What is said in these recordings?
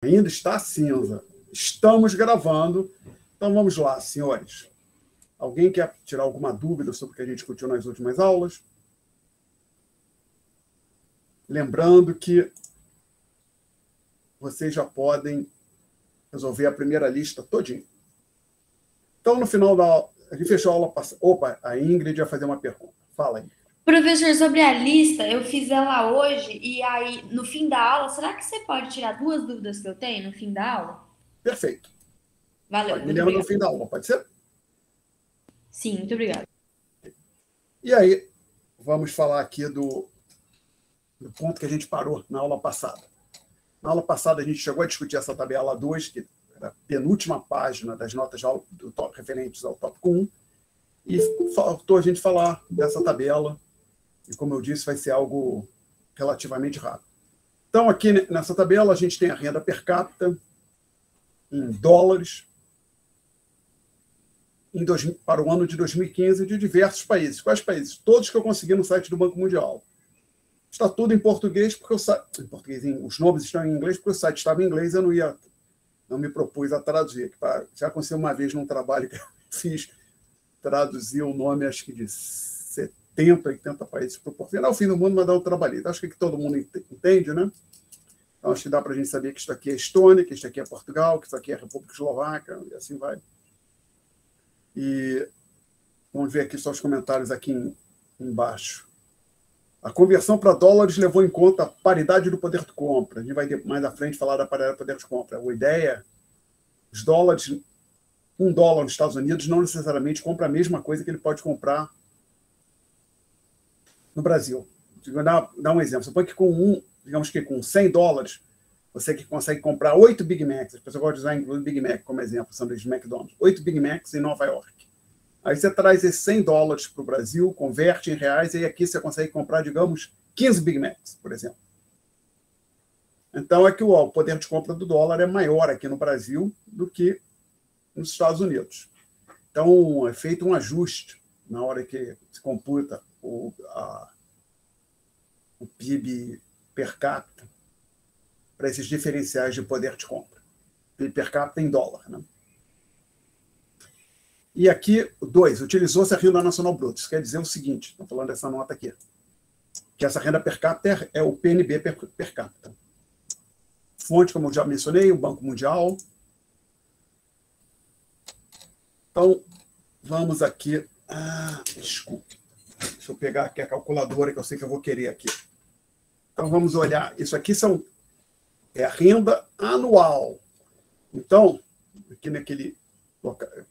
Ainda está cinza. Estamos gravando. Então vamos lá, senhores. Alguém quer tirar alguma dúvida sobre o que a gente discutiu nas últimas aulas? Lembrando que vocês já podem resolver a primeira lista todinha. Então, no final da aula, a gente fechou a aula passada. Opa, a Ingrid ia fazer uma pergunta. Fala aí. Professor, sobre a lista, eu fiz ela hoje e aí, no fim da aula, será que você pode tirar duas dúvidas que eu tenho no fim da aula? Perfeito. Valeu, Me muito lembra no obrigada. fim da aula, pode ser? Sim, muito obrigada. E aí, vamos falar aqui do ponto que a gente parou na aula passada. Na aula passada, a gente chegou a discutir essa tabela 2, que era a penúltima página das notas de aula referentes ao tópico 1, e faltou a gente falar dessa tabela, e como eu disse, vai ser algo relativamente rápido. Então, aqui nessa tabela, a gente tem a renda per capita em dólares para o ano de 2015 de diversos países. Quais países? Todos que eu consegui no site do Banco Mundial. Está tudo em português, porque os nomes estão em inglês, porque o site estava em inglês, eu não me propus a traduzir. Já aconteceu uma vez num trabalho que eu fiz, traduzir o nome, acho que de 70, 80 países para o português. Não é o fim do mundo, mas dá um trabalho. Acho que todo mundo entende, né? Então, acho que dá para a gente saber que isso aqui é Estônia, que isso aqui é Portugal, que isso aqui é República Eslovaca, e assim vai. E vamos ver aqui só os comentários aqui embaixo. A conversão para dólares levou em conta a paridade do poder de compra. A gente vai mais à frente falar da paridade do poder de compra. A ideia os dólares, $1 nos Estados Unidos não necessariamente compra a mesma coisa que ele pode comprar no Brasil. Vou dar um exemplo. Você põe que digamos que com $100, você que consegue comprar 8 Big Macs. As pessoas gostam de usar inclusive Big Mac como exemplo, sanduíche de McDonald's. 8 Big Macs em Nova York. Aí você traz esses $100 para o Brasil, converte em reais, e aqui você consegue comprar, digamos, 15 Big Macs, por exemplo. Então, é que o poder de compra do dólar é maior aqui no Brasil do que nos Estados Unidos. Então, é feito um ajuste na hora que se computa o PIB per capita para esses diferenciais de poder de compra. PIB per capita em dólar, né? E aqui, 2, utilizou-se a renda nacional bruta. Isso quer dizer o seguinte, estou falando dessa nota aqui, que essa renda per capita é o PNB per capita. Fonte, como eu já mencionei, o Banco Mundial. Então, vamos aqui. Desculpe. Deixa eu pegar aqui a calculadora que eu sei que eu vou querer aqui. Então, vamos olhar. Isso aqui é a renda anual. Então, aqui naquele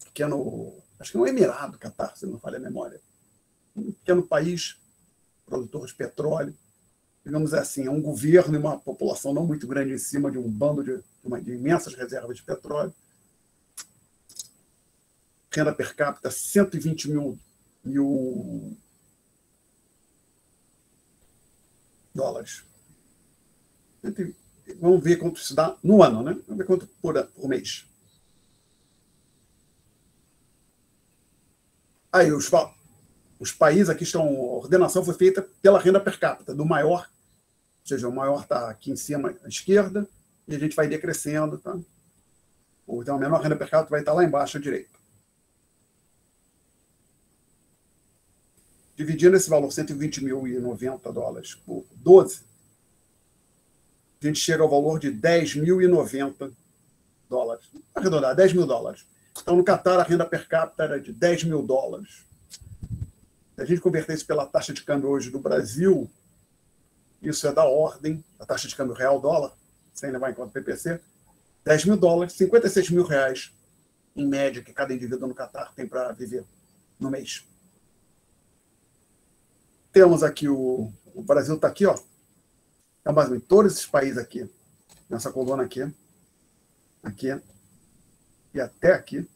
pequeno, acho que é um Emirado, Catar, se não falha a memória. Um pequeno país, produtor de petróleo, digamos assim, é um governo e uma população não muito grande em cima de um bando de imensas reservas de petróleo. Renda per capita, 120 mil dólares. Vamos ver quanto isso dá no ano, né? Vamos ver quanto por mês. Aí, os países aqui estão. A ordenação foi feita pela renda per capita, do maior, ou seja, o maior está aqui em cima à esquerda, e a gente vai decrescendo, tá? Então, a menor renda per capita vai estar lá embaixo à direita. Dividindo esse valor, $120.090 por 12, a gente chega ao valor de $10.090. Arredondar, $10.000. Então, no Catar, a renda per capita era de $10.000. Se a gente converter isso pela taxa de câmbio hoje do Brasil, isso é da ordem, a taxa de câmbio real-dólar, sem levar em conta o PPC, $10.000, R$56.000, em média, que cada indivíduo no Catar tem para viver no mês. Temos aqui o Brasil está aqui, ó. Então, basicamente, todos esses países aqui, nessa coluna aqui, e até aqui.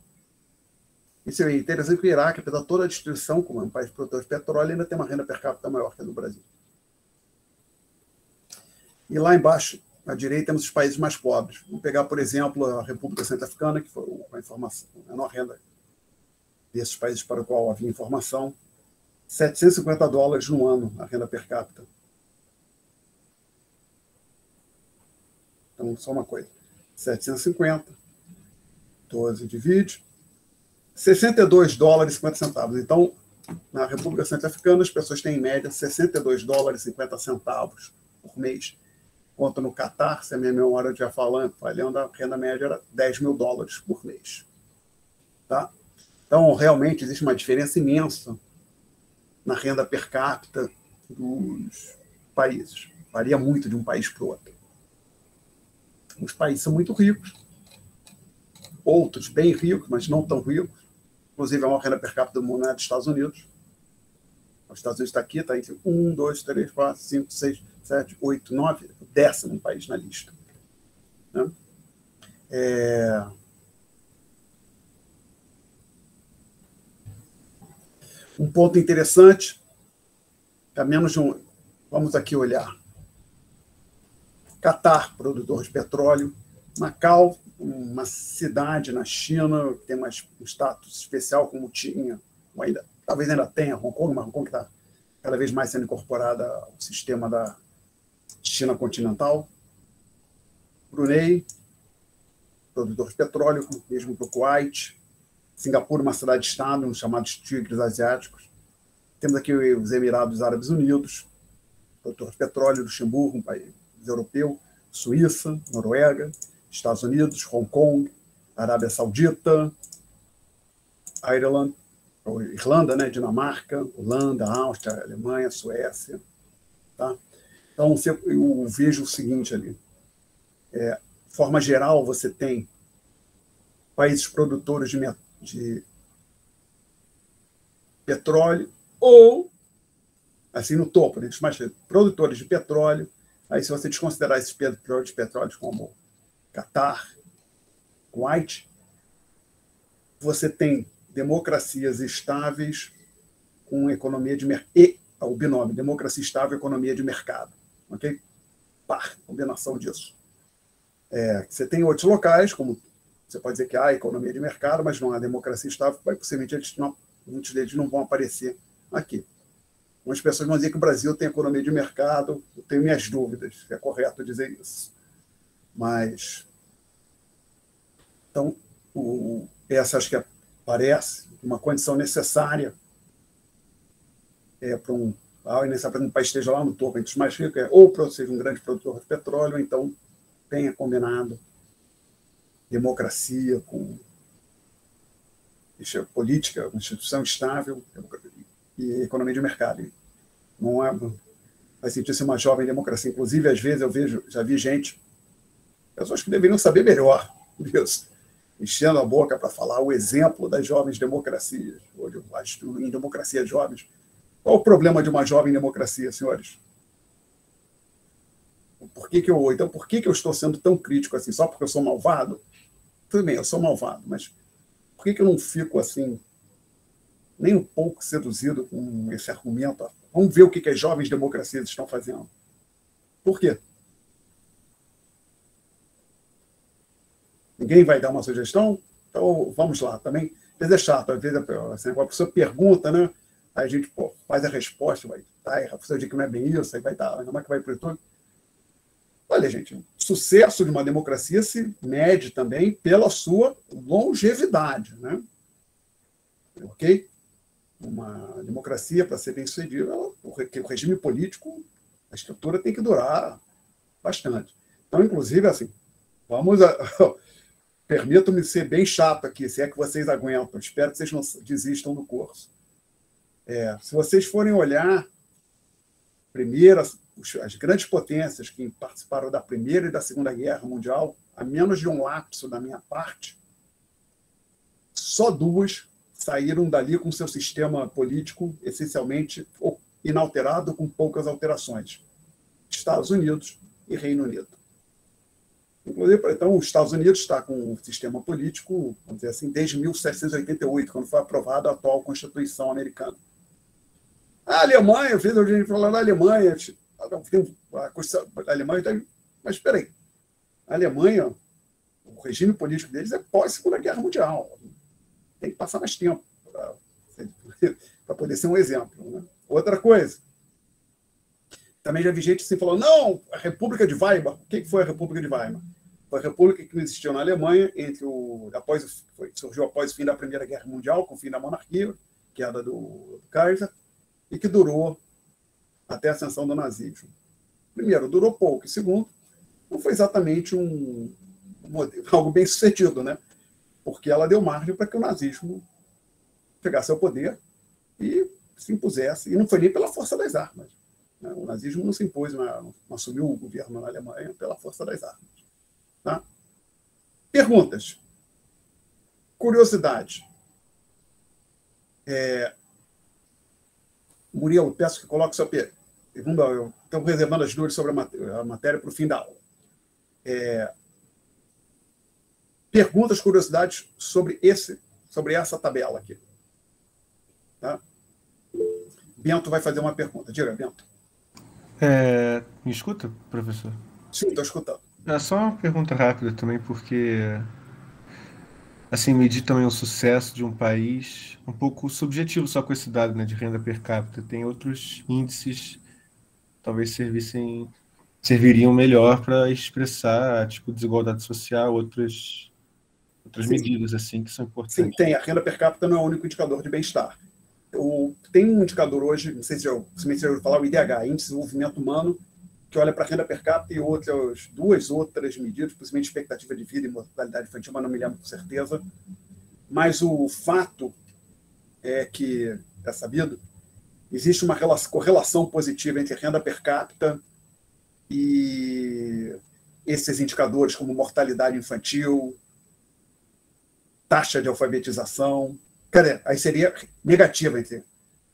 Isso é interessante que o Iraque, apesar de toda a destruição, como é um país produtor de petróleo, ainda tem uma renda per capita maior que a do Brasil. E lá embaixo, à direita, temos os países mais pobres. Vamos pegar, por exemplo, a República Centro-Africana, que foi a menor renda desses países para o qual havia informação, $750 no ano, a renda per capita. Então, só uma coisa. 750. 12 divide. $62,50. Então, na República Centro-Africana, as pessoas têm, em média, $62,50 por mês. Enquanto no Catar, se a minha memória estiver falhando, a renda média era $10.000 por mês. Tá? Então, realmente, existe uma diferença imensa na renda per capita dos países. Varia muito de um país para o outro. Os países são muito ricos, outros bem ricos, mas não tão ricos. Inclusive, a maior renda per capita do mundo é dos Estados Unidos. Os Estados Unidos está aqui, está entre 1, 2, 3, 4, 5, 6, 7, 8, 9, 10º país na lista. Né? Um ponto interessante, a menos de um... Vamos aqui olhar. Catar, produtor de petróleo. Macau, uma cidade na China, que tem um status especial, como tinha, ou ainda, talvez ainda tenha, Hong Kong, mas Hong Kong está cada vez mais sendo incorporada ao sistema da China continental. Brunei, produtor de petróleo, mesmo para o Kuwait. Singapura, uma cidade-estado, chamados Tigres Asiáticos. Temos aqui os Emirados Árabes Unidos, produtor de petróleo, Luxemburgo, um país europeu, Suíça, Noruega, Estados Unidos, Hong Kong, Arábia Saudita, Irlanda, né, Dinamarca, Holanda, Áustria, Alemanha, Suécia. Tá? Então, eu vejo o seguinte ali. De forma geral, você tem países produtores de petróleo ou, assim, no topo, né, mais produtores de petróleo. Aí, se você desconsiderar esses produtores de petróleo como Catar, Kuwait, você tem democracias estáveis com economia de mercado. E o binômio, democracia estável, economia de mercado. Ok? Combinação disso. Você tem outros locais, como você pode dizer que há economia de mercado, mas não há democracia estável, possivelmente muitos deles não vão aparecer aqui. Algumas pessoas vão dizer que o Brasil tem economia de mercado, eu tenho minhas dúvidas, se é correto dizer isso. Mas, então, essa acho que parece uma condição necessária para um país esteja lá no topo, entre os mais ricos, ou para seja um grande produtor de petróleo, ou então tenha combinado democracia com política, instituição estável e economia de mercado. Não faz sentido ser uma jovem democracia. Inclusive, às vezes, já vi pessoas que deveriam saber melhor disso, enchendo a boca para falar o exemplo das jovens democracias, ou em democracias jovens. Qual o problema de uma jovem democracia, senhores? Por que eu estou sendo tão crítico assim? Só porque eu sou malvado? Tudo bem, eu sou malvado, mas por que eu não fico assim, nem um pouco seduzido com esse argumento? Vamos ver o que as jovens democracias estão fazendo. Por quê? Ninguém vai dar uma sugestão? Então, vamos lá. Também, às vezes é chato. Às vezes assim, a pessoa pergunta, né? Aí a gente faz a resposta, vai a pessoa diz que não é bem isso, aí vai estar, como é que vai para o YouTube? Olha, gente, o sucesso de uma democracia se mede também pela sua longevidade, né? Ok? Uma democracia, para ser bem-sucedida, o regime político, a estrutura tem que durar bastante. Então, inclusive, assim, permito-me ser bem chato aqui, se é que vocês aguentam. Espero que vocês não desistam do curso. Se vocês forem olhar as grandes potências que participaram da Primeira e da Segunda Guerra Mundial, a menos de um lapso da minha parte, só duas saíram dali com seu sistema político essencialmente inalterado, com poucas alterações. Estados Unidos e Reino Unido. Inclusive, então, os Estados Unidos está com um sistema político, vamos dizer assim, desde 1788, quando foi aprovada a atual Constituição americana. A Alemanha, eu fiz a gente falar da Alemanha, mas espera aí, a Alemanha, o regime político deles é pós-Segunda Guerra Mundial. Tem que passar mais tempo para poder ser um exemplo. Né? Outra coisa, também já vi gente assim falando, não, a República de Weimar, o que foi a República de Weimar? Foi a república que não existiu na Alemanha, surgiu após o fim da Primeira Guerra Mundial, com o fim da monarquia, queda do Kaiser, e que durou até a ascensão do nazismo. Primeiro, durou pouco, e segundo, não foi exatamente algo bem sucedido, né? Porque ela deu margem para que o nazismo chegasse ao poder e se impusesse, e não foi nem pela força das armas. Né? O nazismo não se impôs, não assumiu o governo na Alemanha pela força das armas. Tá? Perguntas. Curiosidade. Muriel, peço que coloque sua pergunta. Eu estou reservando as dúvidas sobre a matéria para o fim da aula. Perguntas, curiosidades sobre essa tabela aqui. Tá? Bento vai fazer uma pergunta. Diga, Bento. Me escuta, professor? Sim, estou escutando. É só uma pergunta rápida também, porque assim, medir também o sucesso de um país um pouco subjetivo só com esse dado, né, de renda per capita. Tem outros índices talvez serviriam melhor para expressar tipo desigualdade social, outras medidas assim que são importantes. Sim, tem. A renda per capita não é o único indicador de bem-estar. Tem um indicador hoje, não sei se você ouviu falar, o IDH, Índice de Desenvolvimento Humano, que olha para a renda per capita e duas outras medidas, principalmente expectativa de vida e mortalidade infantil, mas não me lembro com certeza. Mas o fato é que, é sabido, existe uma correlação positiva entre renda per capita e esses indicadores como mortalidade infantil, taxa de alfabetização. Cadê? Aí seria negativa entre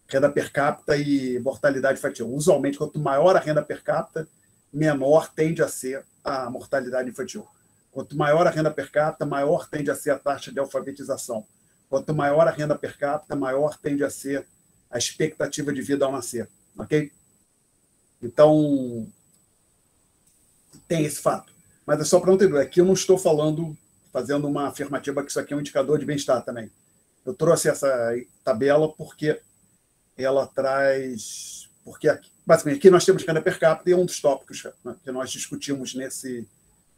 renda per capita e mortalidade infantil. Usualmente, quanto maior a renda per capita, menor tende a ser a mortalidade infantil. Quanto maior a renda per capita, maior tende a ser a taxa de alfabetização. Quanto maior a renda per capita, maior tende a ser a expectativa de vida ao nascer. Ok? Então, tem esse fato. Mas é só para não entender. Aqui eu não estou fazendo uma afirmativa que isso aqui é um indicador de bem-estar também. Eu trouxe essa tabela porque ela traz... Porque, basicamente, aqui nós temos renda per capita e é um dos tópicos, né, que nós discutimos nesse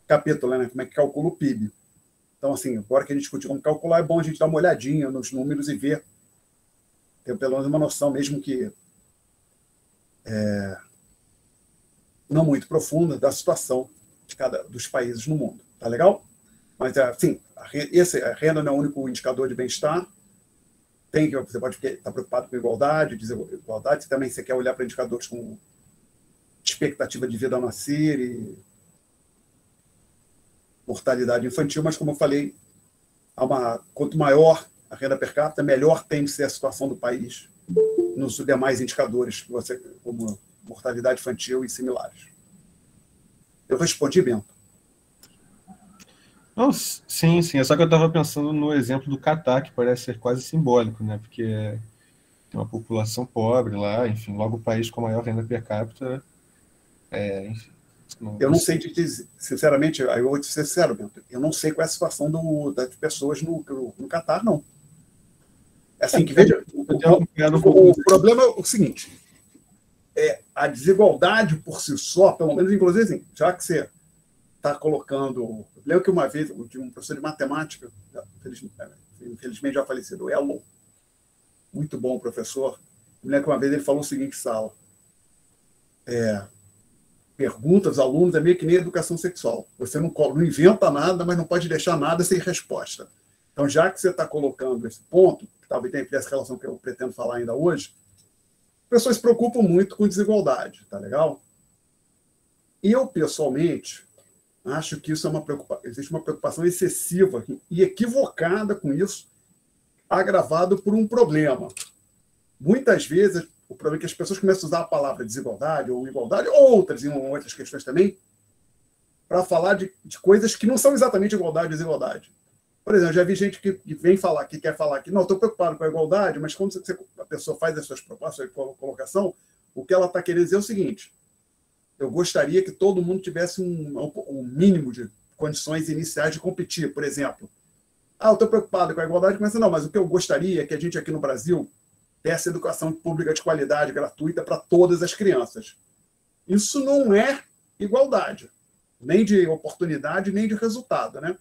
capítulo, né, como é que calcula o PIB. Então, assim, agora que a gente discutiu como calcular, é bom a gente dar uma olhadinha nos números e ver, ter pelo menos uma noção, mesmo que não muito profunda, da situação de dos países no mundo. Tá legal? Mas, assim, a renda não é o único indicador de bem-estar. Você pode estar preocupado com igualdade, desigualdade. Também você quer olhar para indicadores como expectativa de vida ao nascer e mortalidade infantil, mas, como eu falei, quanto maior a renda per capita, melhor tem de ser a situação do país nos demais indicadores, como mortalidade infantil e similares. Eu respondi, Bento. Não, sim. É só que eu estava pensando no exemplo do Catar, que parece ser quase simbólico, né? Porque tem uma população pobre lá, enfim, logo o país com maior renda per capita. Enfim, eu não sei te dizer, sinceramente, eu vou te ser sincero, Bento, eu não sei qual é a situação das pessoas no Catar, não. Assim que veja, o problema é o seguinte: a desigualdade por si só, pelo menos, inclusive, assim, já que você está colocando. Lembro que uma vez, de um professor de matemática, infelizmente já falecido, o Elo, muito bom professor, me lembro que uma vez ele falou o seguinte em sala: pergunta aos alunos é meio que nem educação sexual. Você não inventa nada, mas não pode deixar nada sem resposta. Então, já que você está colocando esse ponto, que talvez tenha essa relação que eu pretendo falar ainda hoje, as pessoas se preocupam muito com desigualdade, tá legal? Eu, pessoalmente, acho que isso existe uma preocupação excessiva e equivocada com isso, agravado por um problema. Muitas vezes, o problema é que as pessoas começam a usar a palavra desigualdade ou igualdade, ou outras questões também, para falar de coisas que não são exatamente igualdade e desigualdade. Por exemplo, eu já vi gente que vem falar, que quer falar que não, estou preocupado com a igualdade, mas quando a pessoa faz as suas propostas de colocação, o que ela está querendo dizer é o seguinte: eu gostaria que todo mundo tivesse um mínimo de condições iniciais de competir. Por exemplo, eu estou preocupado com a igualdade, mas não, mas o que eu gostaria é que a gente aqui no Brasil desse educação pública de qualidade, gratuita, para todas as crianças. Isso não é igualdade. nem de oportunidade, nem de resultado, né?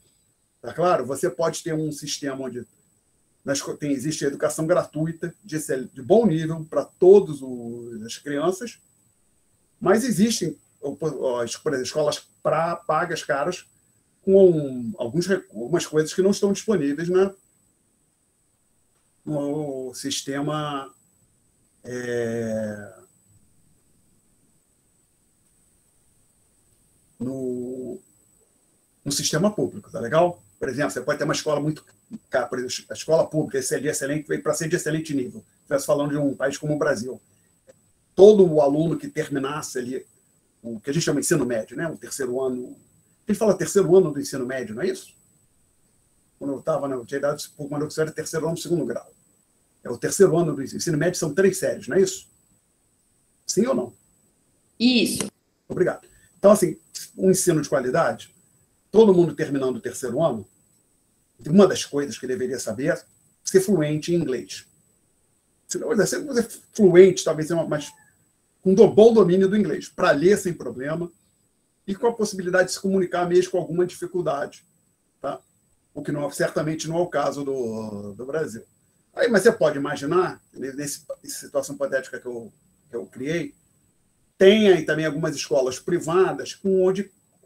Tá claro? Você pode ter um sistema onde existe educação gratuita, de bom nível para todas as crianças, mas existem, por exemplo, escolas pagas, caras, com algumas coisas que não estão disponíveis no sistema no sistema público, tá legal? Por exemplo, você pode ter uma escola muito cara, por exemplo, a escola pública, excelente, veio para ser de excelente nível. Estivesse falando de um país como o Brasil. Todo o aluno que terminasse ali, o que a gente chama de ensino médio, né? O terceiro ano. A gente fala terceiro ano do ensino médio, não é isso? Quando eu estava, eu tinha idade, quando eu era terceiro ano do segundo grau. É o terceiro ano do ensino médio, são 3 séries, não é isso? Sim ou não? Isso. Obrigado. Então, assim, um ensino de qualidade, todo mundo terminando o terceiro ano, uma das coisas que deveria saber é ser fluente em inglês. Se não ser fluente, talvez mas com bom domínio do inglês, para ler sem problema e com a possibilidade de se comunicar mesmo com alguma dificuldade. Tá? O que certamente não é o caso do Brasil. Aí, mas você pode imaginar, nessa situação hipotética que eu criei, tem aí também algumas escolas privadas com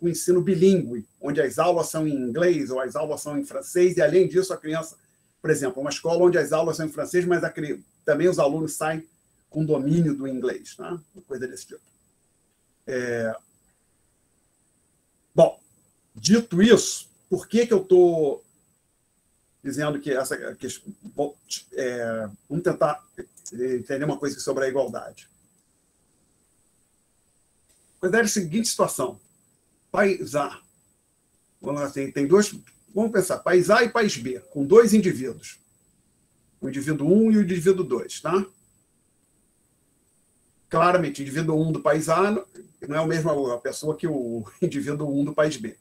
ensino bilíngue, onde as aulas são em inglês ou as aulas são em francês, e além disso a criança, por exemplo, uma escola onde as aulas são em francês, mas também os alunos saem com domínio do inglês, tá? Uma coisa desse tipo. Bom, dito isso, por que eu estou dizendo que vamos tentar entender uma coisa sobre a igualdade. Considere a seguinte situação. País A. Tem dois. Vamos pensar, país A e país B, com 2 indivíduos. O indivíduo 1 e o indivíduo 2, tá? Claramente, o indivíduo 1 do país A não é a mesma pessoa que o indivíduo 1 do país B.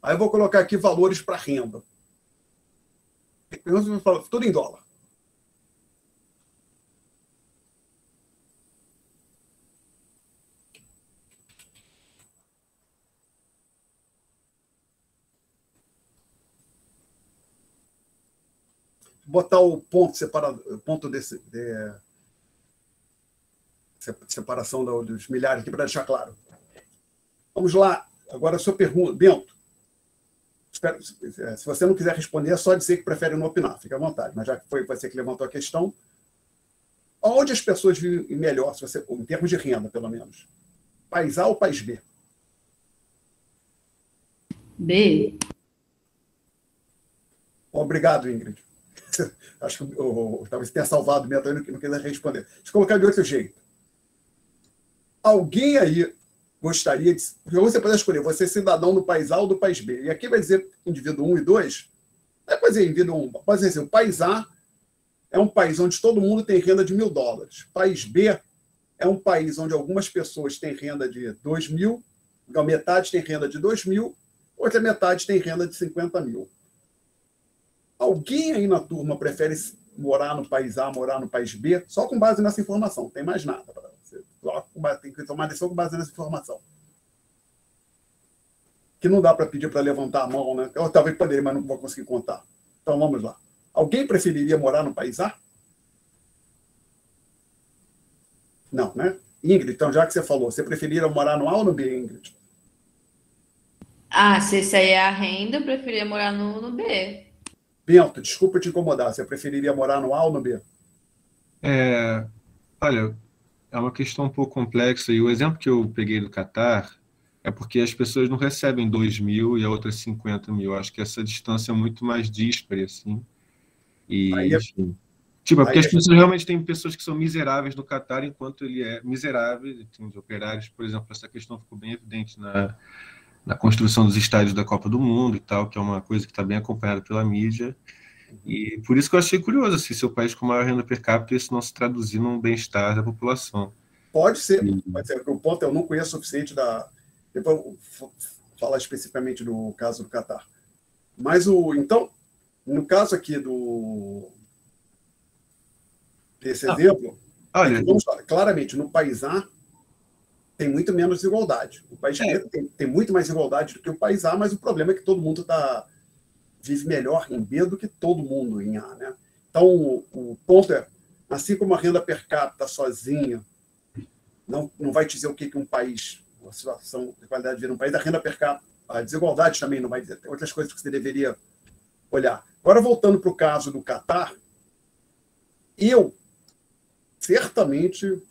Aí eu vou colocar aqui valores para renda. Tudo em dólar. Botar o ponto separado, separação dos milhares aqui para deixar claro. Vamos lá. Agora a sua pergunta, Bento. Se você não quiser responder, é só dizer que prefere não opinar, fica à vontade. Mas já que foi você que levantou a questão, onde as pessoas vivem melhor, em termos de renda, pelo menos? País A ou país B? B. Obrigado, Ingrid. Acho que talvez tenha salvado o Bento e não quiser responder. Deixa eu colocar de outro jeito. Alguém aí gostaria de... Porque você pode escolher, você é cidadão do país A ou do país B. E aqui vai dizer indivíduo 1 e 2. Pode dizer indivíduo 1. Pode dizer assim, o país A é um país onde todo mundo tem renda de $1.000. País B é um país onde algumas pessoas têm renda de 2.000, então metade tem renda de 2.000, outra metade tem renda de 50.000. Alguém aí na turma prefere morar no país A, morar no país B, só com base nessa informação, não tem mais nada. Você tem que tomar decisão com base nessa informação. Que não dá para pedir para levantar a mão, né? Eu talvez poderia, mas não vou conseguir contar. Então vamos lá. Alguém preferiria morar no país A? Não, né? Ingrid, então já que você falou, você preferiria morar no A ou no B, Ingrid? Se essa aí é a renda, eu preferia morar no B. Bento, desculpa te incomodar, você preferiria morar no A ou no B? Olha, é uma questão um pouco complexa, e o exemplo que eu peguei do Catar é porque as pessoas não recebem 2.000 e a outra 50.000. Acho que essa distância é muito mais díspare, assim. E, enfim. Tipo, porque as pessoas realmente têm pessoas que são miseráveis no Catar, enquanto ele é miserável, tem os operários, por exemplo, essa questão ficou bem evidente na construção dos estádios da Copa do Mundo e tal, que é uma coisa que está bem acompanhada pela mídia. E por isso que eu achei curioso, assim, se o país com maior renda per capita, isso não se traduzir num bem-estar da população. Pode ser. O ponto é eu não conheço o suficiente depois eu vou falar especificamente do caso do Catar. Mas, então, no caso aqui desse exemplo, olha, vamos falar, claramente, no país A, tem muito menos desigualdade. O país B tem muito mais igualdade do que o país A, mas o problema é que todo mundo vive melhor em B do que todo mundo em A, né? Então, o ponto é, assim como a renda per capita sozinha não vai dizer o que um país, a situação de qualidade de vida de um país, a renda per capita, a desigualdade também não vai dizer. Tem outras coisas que você deveria olhar. Agora, voltando para o caso do Catar, eu certamente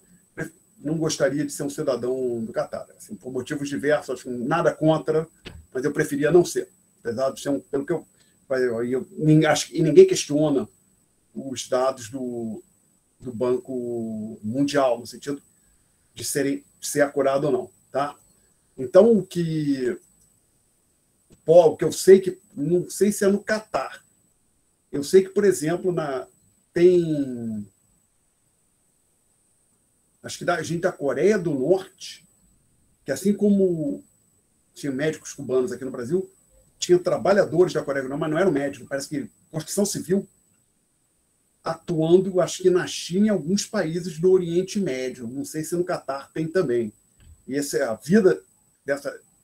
não gostaria de ser um cidadão do Catar. Assim, por motivos diversos, acho que nada contra, mas eu preferia não ser. Apesar de ser pelo que acho que ninguém questiona os dados do Banco Mundial, no sentido de ser acurado ou não. Tá? Então, o que eu sei que, não sei se é no Catar, eu sei que, por exemplo, tem, acho que da gente da Coreia do Norte, que assim como tinha médicos cubanos aqui no Brasil, tinha trabalhadores da Coreia do Norte, mas não eram médicos, parece que construção civil, atuando, acho que na China e em alguns países do Oriente Médio. Não sei se no Catar tem também. E a vida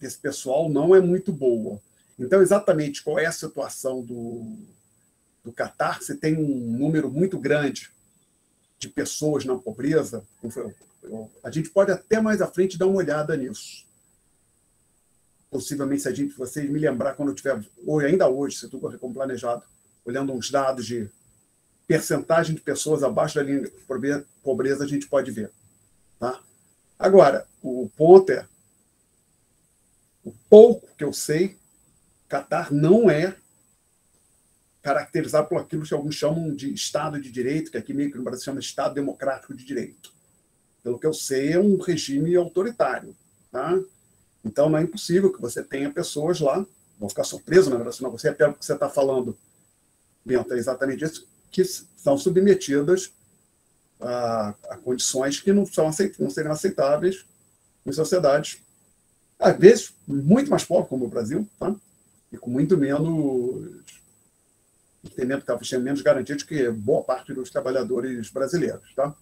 desse pessoal não é muito boa. Então, exatamente qual é a situação do Catar? Você tem um número muito grande de pessoas na pobreza. A gente pode até mais à frente dar uma olhada nisso. Possivelmente, se vocês me lembrar, quando eu tiver, ainda hoje, se tudo for como planejado, olhando uns dados de percentagem de pessoas abaixo da linha de pobreza, a gente pode ver. Tá? Agora, o ponto é, o pouco que eu sei, Catar não é caracterizado por aquilo que alguns chamam de Estado de Direito, que aqui meio que no Brasil chama de Estado Democrático de Direito. Pelo que eu sei, é um regime autoritário. Tá? Então, não é impossível que você tenha pessoas lá, vão ficar surpresos, na verdade, senão você pega o que você está falando, Bento, é exatamente isso, que são submetidas a condições que não seriam aceitáveis em sociedades, às vezes, muito mais pobres, como o Brasil, tá? E com muito menos menos garantido que boa parte dos trabalhadores brasileiros. Tá?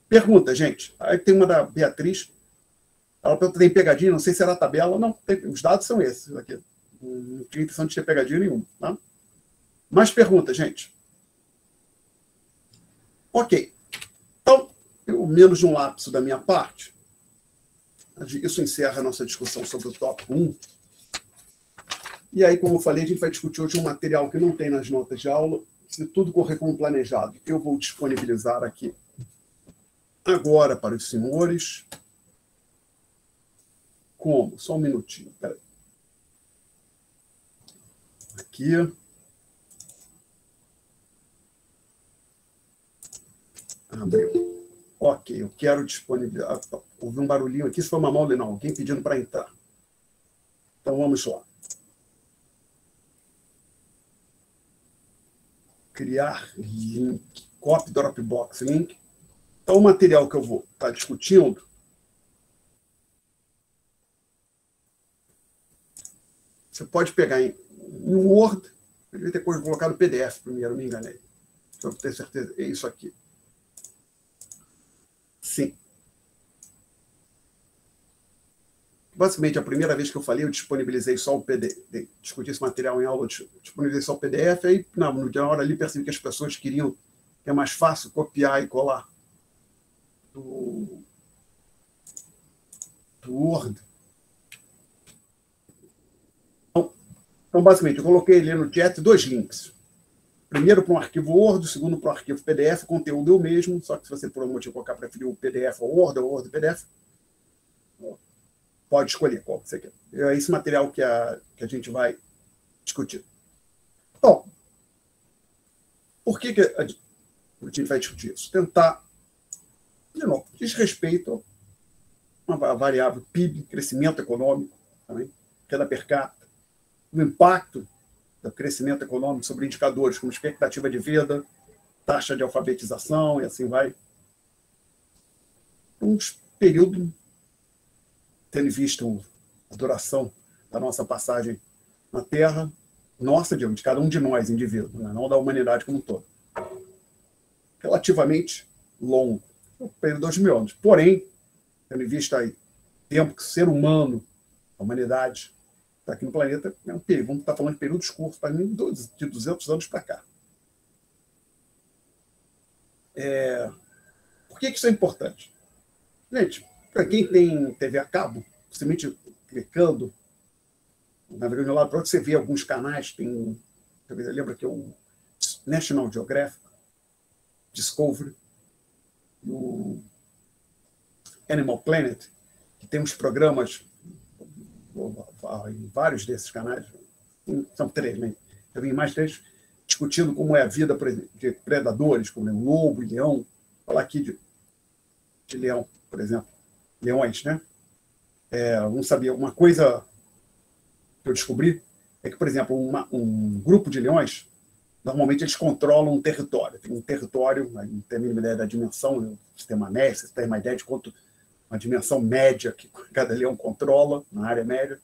Pergunta, gente. Aí tem uma da Beatriz. Ela pergunta, tem pegadinha? Não sei se era a tabela. Não, os dados são esses aqui. Não tinha intenção de ter pegadinha nenhuma. Tá? Mais perguntas, gente. Ok. Então, menos de um lapso da minha parte. Isso encerra a nossa discussão sobre o tópico 1. E aí, como eu falei, a gente vai discutir hoje um material que não tem nas notas de aula. Se tudo correr como planejado, eu vou disponibilizar aqui agora para os senhores. Como? Só um minutinho. Peraí. Aqui. Abriu. Ok, eu quero disponibilizar. Houve um barulhinho aqui, isso foi uma mão, não, alguém pedindo para entrar. Então vamos lá. Criar link, copy Dropbox link. Então, o material que eu vou estar discutindo você pode pegar em Word, eu devia ter colocado PDF primeiro, me enganei. Só para ter certeza, é isso aqui. Sim. Basicamente, a primeira vez que eu falei, eu disponibilizei só o PDF, discuti esse material em aula, eu disponibilizei só o PDF, aí na hora ali percebi que as pessoas queriam, que é mais fácil copiar e colar do Word. Então, basicamente, eu coloquei ali no chat 2 links. Primeiro para um arquivo Word, o segundo para um arquivo PDF, o conteúdo é o mesmo, só que se você por algum motivo colocar preferir o PDF ou Word, ou Word e PDF, pode escolher qual você quer. É esse material que a gente vai discutir. Bom, por que a gente vai discutir isso? Tentar, de novo, diz respeito a uma variável PIB, crescimento econômico, também, queda per capita, o impacto do crescimento econômico sobre indicadores como expectativa de vida, taxa de alfabetização e assim vai. Um período, tendo visto a duração da nossa passagem na Terra, nossa, de cada um de nós, indivíduos, né? Não da humanidade como um todo. Relativamente longo, um período de 2.000 anos. Porém, tendo em vista aí, o tempo que o ser humano, a humanidade, está aqui no planeta, é um período, vamos estar falando de períodos curtos, para mim, de 200 anos para cá. Por que isso é importante? Gente, para quem tem TV a cabo, simplesmente clicando, navegando de um lado para outro, você vê alguns canais, tem, lembra que é o National Geographic, Discovery, o Animal Planet, que tem uns programas em vários desses canais, são 3, né? Eu vi mais 3, discutindo como é a vida, por exemplo, de predadores, como o lobo e leão. Falar aqui de leão, por exemplo. Leões, né? Não sabia. Uma coisa que eu descobri é que, por exemplo, um grupo de leões, normalmente eles controlam um território. Tem um território, não tem a mínima ideia da dimensão, você tem uma média, você tem uma ideia de quanto uma dimensão média que cada leão controla, na área média.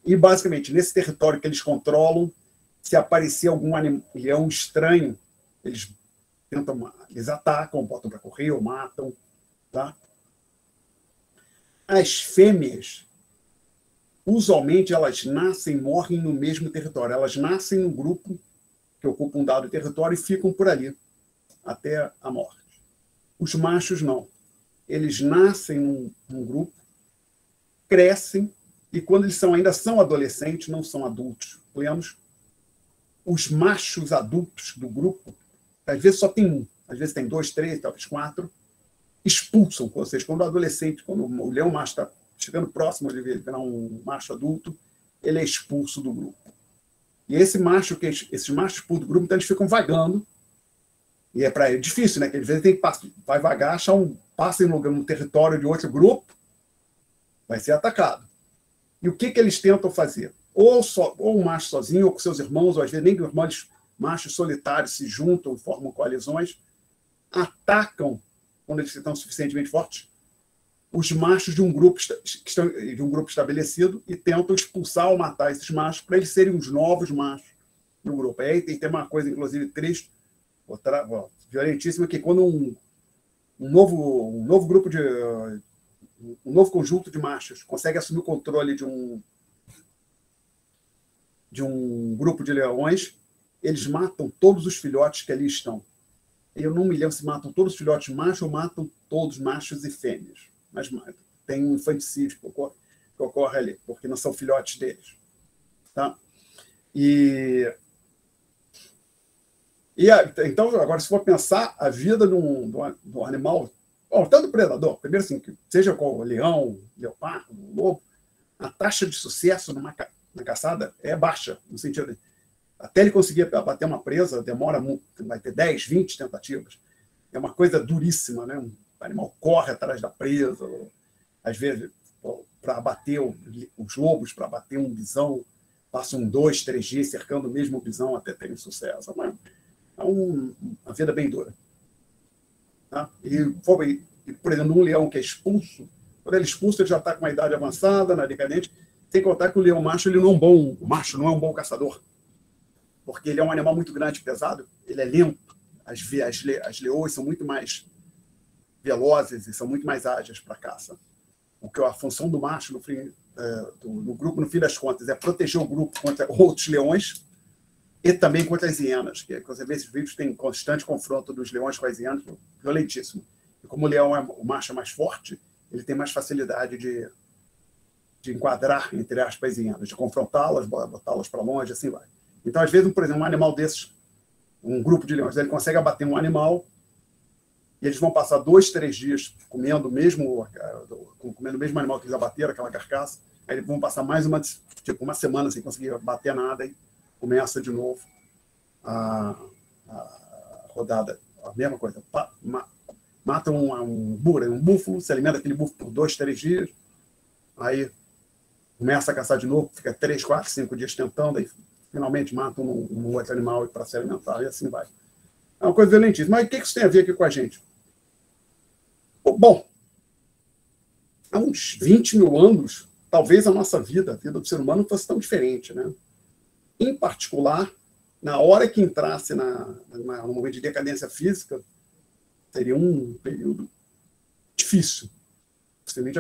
E, basicamente, nesse território que eles controlam, se aparecer algum leão estranho, eles atacam, botam para correr ou matam. Tá? As fêmeas, usualmente, elas nascem e morrem no mesmo território. Elas nascem no grupo que ocupa um dado território e ficam por ali até a morte. Os machos, não. Eles nascem num grupo, crescem, e quando eles ainda são adolescentes, não são adultos plenos, os machos adultos do grupo, às vezes só tem um, às vezes tem 2, 3, talvez 4, expulsam, ou seja, quando o adolescente, quando o leão macho está chegando próximo de virar um macho adulto, ele é expulso do grupo. E esses machos expulsos do grupo, então eles ficam vagando, e é difícil, né? Que às vezes tem que vai vagar, passa em lugar no território de outro grupo, vai ser atacado. E o que eles tentam fazer? Ou o macho sozinho, ou com seus irmãos, ou às vezes nem com irmãos, machos solitários se juntam, formam coalizões, atacam, quando eles estão suficientemente fortes, os machos de um grupo estabelecido e tentam expulsar ou matar esses machos para eles serem os novos machos no grupo. Aí tem uma coisa, inclusive, triste, violentíssima, que quando um novo grupo um novo conjunto de machos consegue assumir o controle de um grupo de leões, eles matam todos os filhotes que ali estão. Eu não me lembro se matam todos os filhotes machos ou matam todos machos e fêmeas. Mas tem um infanticídio que ocorre ali, porque não são filhotes deles. Tá? Então, agora, se for pensar a vida do animal, tanto predador, primeiro assim, seja qual leão, leopardo, lobo, a taxa de sucesso na caçada é baixa, no sentido de até ele conseguir abater uma presa, demora muito, vai ter 10, 20 tentativas. É uma coisa duríssima, né? O animal corre atrás da presa, às vezes, para abater os lobos, para abater um bisão, passam 2, 3 dias cercando o mesmo bisão até ter sucesso. É uma vida bem dura. Tá? E, por exemplo, um leão que é expulso, quando ele é expulso, ele já está com uma idade avançada, na decadente, sem contar que o leão macho, o macho não é um bom caçador, porque ele é um animal muito grande e pesado, ele é lento, as leoas são muito mais velozes e são muito mais ágeis para a caça. Porque a função do macho no grupo, no fim das contas, é proteger o grupo contra outros leões e também contra as hienas, que você vê esses vídeos, tem constante confronto dos leões com as hienas, violentíssimo. E como o macho é mais forte, ele tem mais facilidade de enquadrar, entre aspas, as hienas, de confrontá-las, botá-las para longe, assim vai. Então, às vezes, por exemplo, um animal desses, um grupo de leões, ele consegue abater um animal e eles vão passar 2, 3 dias comendo o mesmo animal que eles abateram, aquela carcaça, aí eles vão passar mais uma semana sem conseguir bater nada e começa de novo a rodada. A mesma coisa. Matam um búfalo, se alimenta aquele búfalo por 2, 3 dias, aí começa a caçar de novo, fica 3, 4, 5 dias tentando, aí finalmente matam um outro animal para se alimentar, e assim vai. É uma coisa violentíssima. Mas o que isso tem a ver aqui com a gente? Bom, há uns 20 mil anos, talvez a nossa vida, a vida do ser humano, fosse tão diferente, né? Em particular, na hora que entrasse no momento de decadência física, seria um período difícil. Possivelmente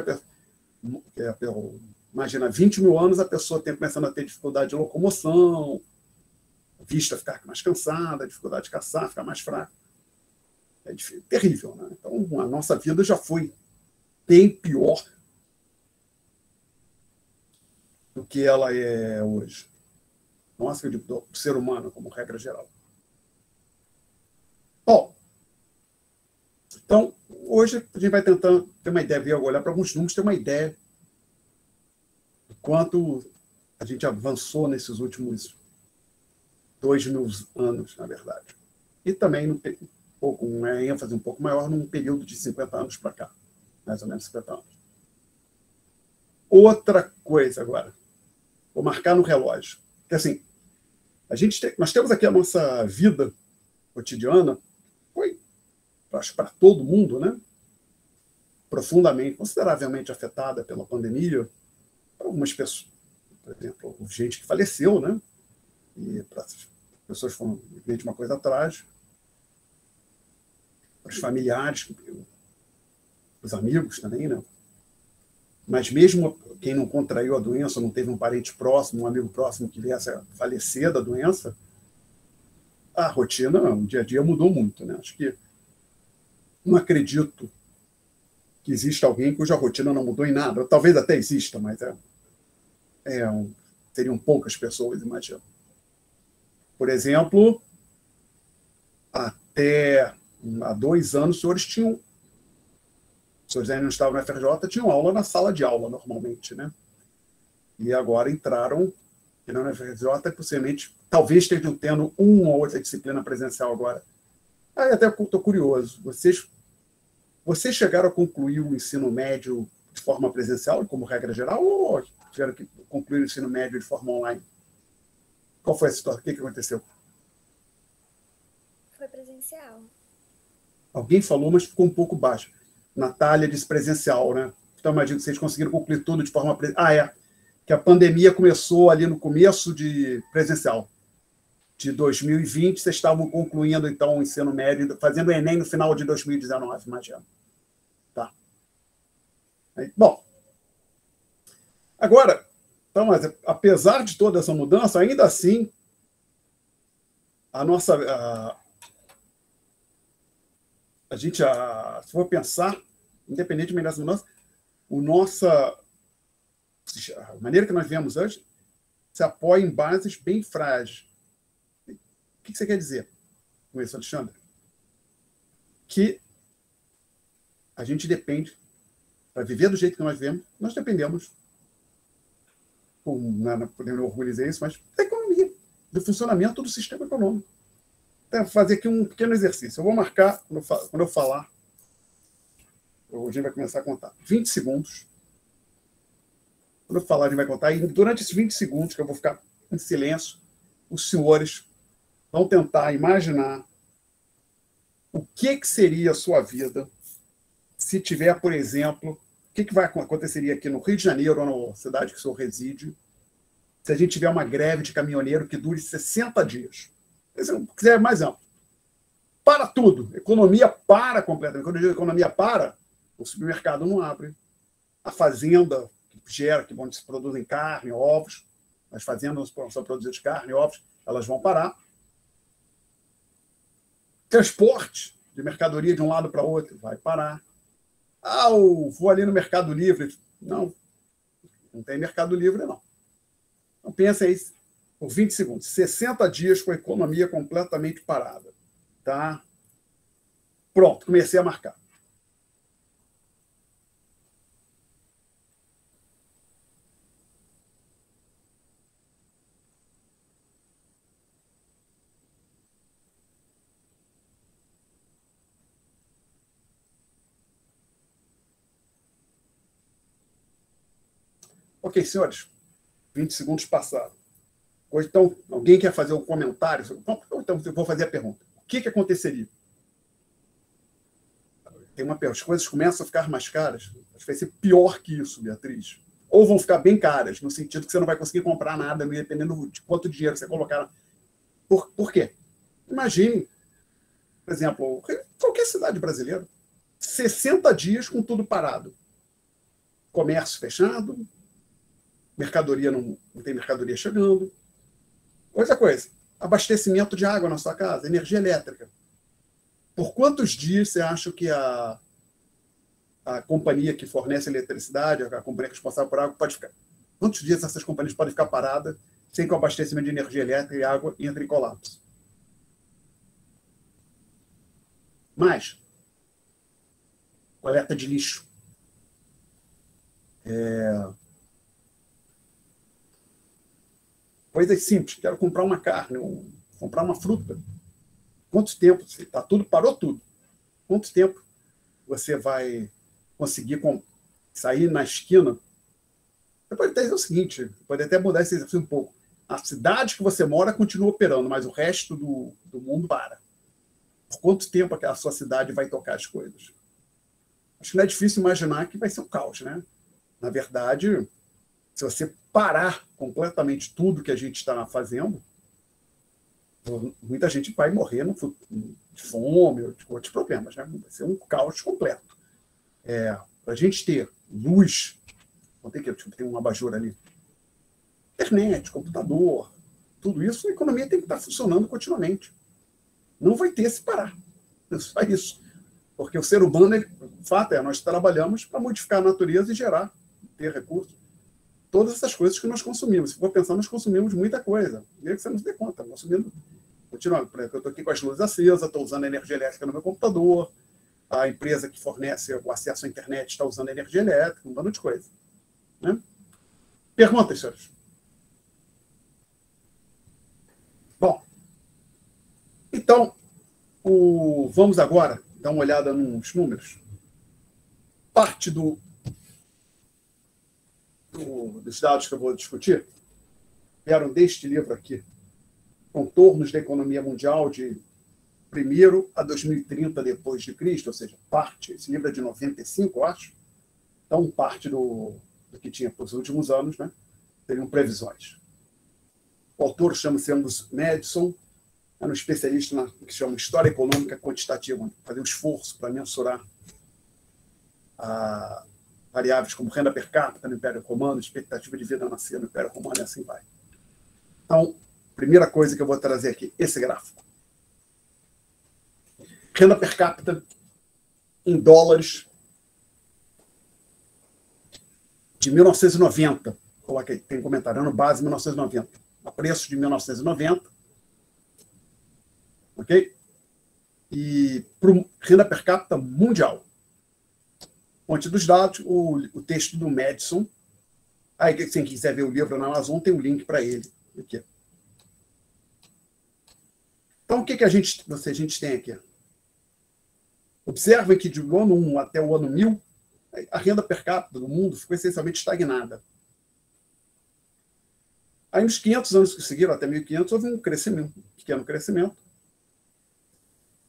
imagina, 20 mil anos a pessoa começando a ter dificuldade de locomoção, a vista ficar mais cansada, dificuldade de caçar, ficar mais fraca. É terrível, né? Então, a nossa vida já foi bem pior do que ela é hoje. Nossa, eu digo, do ser humano, como regra geral. Bom, então, hoje a gente vai tentando ter uma ideia, olhar para alguns números, ter uma ideia do quanto a gente avançou nesses últimos 2.000 anos, na verdade. E também uma ênfase um pouco maior num período de 50 anos para cá, mais ou menos 50 anos. Outra coisa agora, vou marcar no relógio, que assim, nós temos aqui a nossa vida cotidiana, foi, acho, para todo mundo, né? Profundamente, consideravelmente afetada pela pandemia, para algumas pessoas, por exemplo, gente que faleceu, né? E para as pessoas foram, evidente, uma coisa atrás, para os familiares, os amigos também, né? Mas mesmo quem não contraiu a doença, não teve um parente próximo, um amigo próximo que viesse a falecer da doença, a rotina, o dia a dia mudou muito, né? Acho que não acredito que exista alguém cuja rotina não mudou em nada. Talvez até exista, mas seriam poucas pessoas, imagino. Por exemplo, até há 2 anos, os senhores ainda não estavam na FRJ, tinham aula na sala de aula, normalmente, né? E agora entraram, que não na FRJ, possivelmente, talvez estejam tendo uma ou outra disciplina presencial agora. Aí até estou curioso, vocês chegaram a concluir o ensino médio de forma presencial, como regra geral, ou tiveram que concluir o ensino médio de forma online? Qual foi a situação? O que aconteceu? Foi presencial. Alguém falou, mas ficou um pouco baixo. Natália disse presencial, né? Então, imagino que vocês conseguiram concluir tudo de forma presencial. Que a pandemia começou ali no começo de presencial. De 2020, vocês estavam concluindo, então, o ensino médio, fazendo o Enem no final de 2019, imagino. Tá. Bom. Agora, então, mas, apesar de toda essa mudança, ainda assim, a gente, se for pensar, independentemente dessa mudança, a maneira que nós vemos hoje se apoia em bases bem frágeis. O que você quer dizer com isso, Alexandre? Que a gente depende, para viver do jeito que nós vivemos, nós dependemos, não podemos orgulhar isso, mas da economia, do funcionamento do sistema econômico. Vou fazer aqui um pequeno exercício. Eu vou marcar, quando eu falar, a gente vai começar a contar 20 segundos. Quando eu falar, a gente vai contar. E durante esses 20 segundos, que eu vou ficar em silêncio, os senhores vão tentar imaginar o que seria a sua vida se tiver, por exemplo, o que aconteceria aqui no Rio de Janeiro, ou na cidade que o senhor reside, se a gente tiver uma greve de caminhoneiro que dure 60 dias. Se você quiser mais amplo. Para tudo. A economia para completamente. Quando a economia para, o supermercado não abre. A fazenda que se produzem carne, ovos, as fazendas são produzidas carne, ovos, elas vão parar. Transporte de mercadoria de um lado para o outro vai parar. Eu vou ali no Mercado Livre. Não tem Mercado Livre, não. Então, pensa aí, por 20 segundos. 60 dias com a economia completamente parada. Tá? Pronto, comecei a marcar. Ok, senhores, 20 segundos passaram. Então, alguém quer fazer um comentário? Então, eu vou fazer a pergunta. O que aconteceria? As coisas começam a ficar mais caras. Acho que vai ser pior que isso, Beatriz. Ou vão ficar bem caras, no sentido que você não vai conseguir comprar nada, dependendo de quanto dinheiro você colocar. Por quê? Imagine, por exemplo, qualquer cidade brasileira, 60 dias com tudo parado. comércio fechado, mercadoria não tem mercadoria chegando. Outra coisa, abastecimento de água na sua casa, energia elétrica. Por quantos dias você acha que a companhia que fornece eletricidade, a companhia responsável por água, pode ficar? Quantos dias essas companhias podem ficar paradas sem que o abastecimento de energia elétrica e água entre em colapso? Mais, coleta de lixo. Coisas simples. Quero comprar uma carne, comprar uma fruta. Quanto tempo? Parou tudo. Quanto tempo você vai conseguir sair na esquina? Você pode até dizer o seguinte, pode até mudar esse exercício um pouco. A cidade que você mora continua operando, mas o resto do mundo para. Por quanto tempo a sua cidade vai tocar as coisas? Acho que não é difícil imaginar que vai ser um caos, né? Na verdade, se você parar completamente tudo que a gente está fazendo, muita gente vai morrer de fome ou de outros problemas, né? Vai ser um caos completo. Para a gente ter luz, tem um abajur ali, internet, computador, tudo isso, a economia tem que estar funcionando continuamente. Não vai ter se parar. Só isso. Porque o ser humano, o fato nós trabalhamos para modificar a natureza e ter recursos. Todas essas coisas que nós consumimos. Se for pensar, nós consumimos muita coisa. Mesmo que você não se dê conta. Consumindo. Continuando. Por exemplo, eu estou aqui com as luzes acesas, estou usando a energia elétrica no meu computador, a empresa que fornece o acesso à internet está usando energia elétrica, um bando de coisa. Né? Perguntas, senhores? Bom, então, vamos agora dar uma olhada nos números. Parte dos dados que eu vou discutir vieram deste livro aqui, Contornos da Economia Mundial de 1º a 2030 depois de Cristo, ou seja, esse livro é de 95, eu acho. Então, parte do que tinha para os últimos anos, né, seriam previsões. O autor chama-se Angus Maddison, é um especialista no que se chama História Econômica Quantitativa, fazer um esforço para mensurar variáveis como renda per capita no Império Romano, expectativa de vida nascida no Império Romano, e assim vai. Então, primeira coisa que eu vou trazer aqui, esse gráfico. Renda per capita em dólares de 1990. Coloquei, tem comentário, ano base 1990. A preço de 1990. Ok? E renda per capita mundial. Fonte dos dados, o texto do Maddison. Aí, quem quiser ver o livro na Amazon, tem um link para ele. Aqui. Então, o que a gente tem aqui? Observem que do ano 1 até o ano 1000, a renda per capita do mundo ficou essencialmente estagnada. Aí, nos 500 anos que seguiram, até 1500, houve um crescimento, um pequeno crescimento.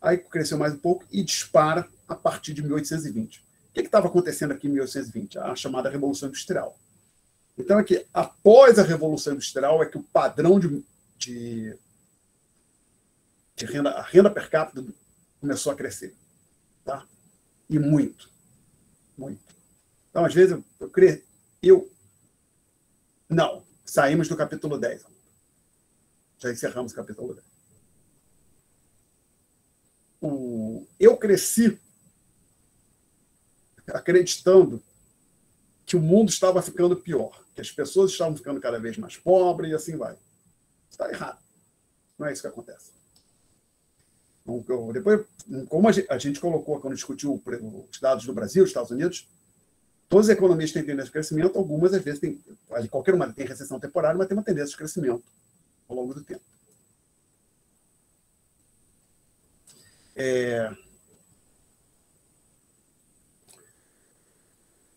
Aí cresceu mais um pouco e dispara a partir de 1820. O que estava acontecendo aqui em 1820? A chamada Revolução Industrial. Então, aqui, após a Revolução Industrial, é que o padrão de renda, a renda per capita começou a crescer. Tá? E muito. Muito. Então, às vezes, não, saímos do capítulo 10. Já encerramos o capítulo 10. Eu cresci acreditando que o mundo estava ficando pior, que as pessoas estavam ficando cada vez mais pobres e assim vai. Está errado. Não é isso que acontece. Depois, como a gente colocou quando discutiu os dados do Brasil, dos Estados Unidos, todas as economias têm tendência de crescimento, algumas, às vezes, qualquer uma tem recessão temporária, mas tem uma tendência de crescimento ao longo do tempo.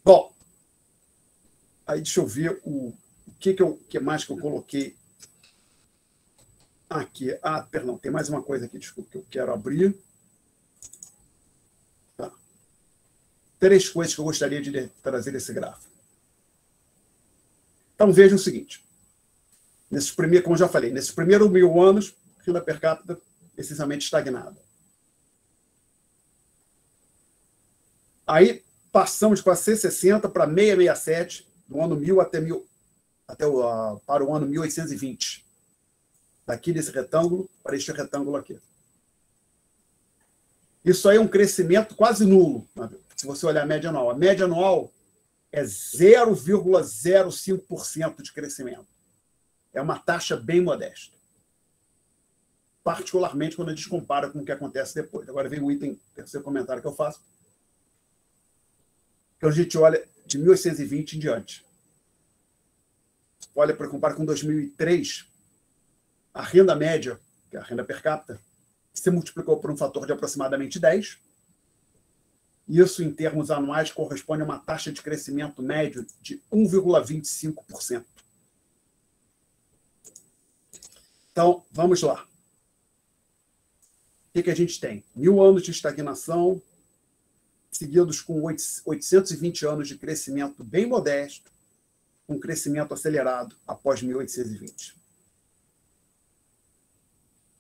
Bom, aí deixa eu ver o que mais que eu coloquei aqui. Perdão, tem mais uma coisa aqui, desculpa, que eu quero abrir. Tá. 3 coisas que eu gostaria de trazer nesse gráfico. Então, vejam o seguinte. Como eu já falei, nesses primeiros 1000 anos, renda per capita essencialmente estagnada. Aí, passamos com a C60 para 667, do ano 1000 para o ano 1820. Daqui desse retângulo para este retângulo aqui. Isso aí é um crescimento quase nulo, se você olhar a média anual. A média anual é 0,05% de crescimento. É uma taxa bem modesta. Particularmente quando a gente compara com o que acontece depois. Agora vem o item, terceiro comentário que eu faço. Que a gente olha de 1820 em diante. Olha, para comparar com 2003, a renda média, que é a renda per capita, se multiplicou por um fator de aproximadamente 10. Isso, em termos anuais, corresponde a uma taxa de crescimento médio de 1,25%. Então, vamos lá. O que a gente tem? 1000 anos de estagnação, seguidos com 820 anos de crescimento bem modesto, um crescimento acelerado após 1820.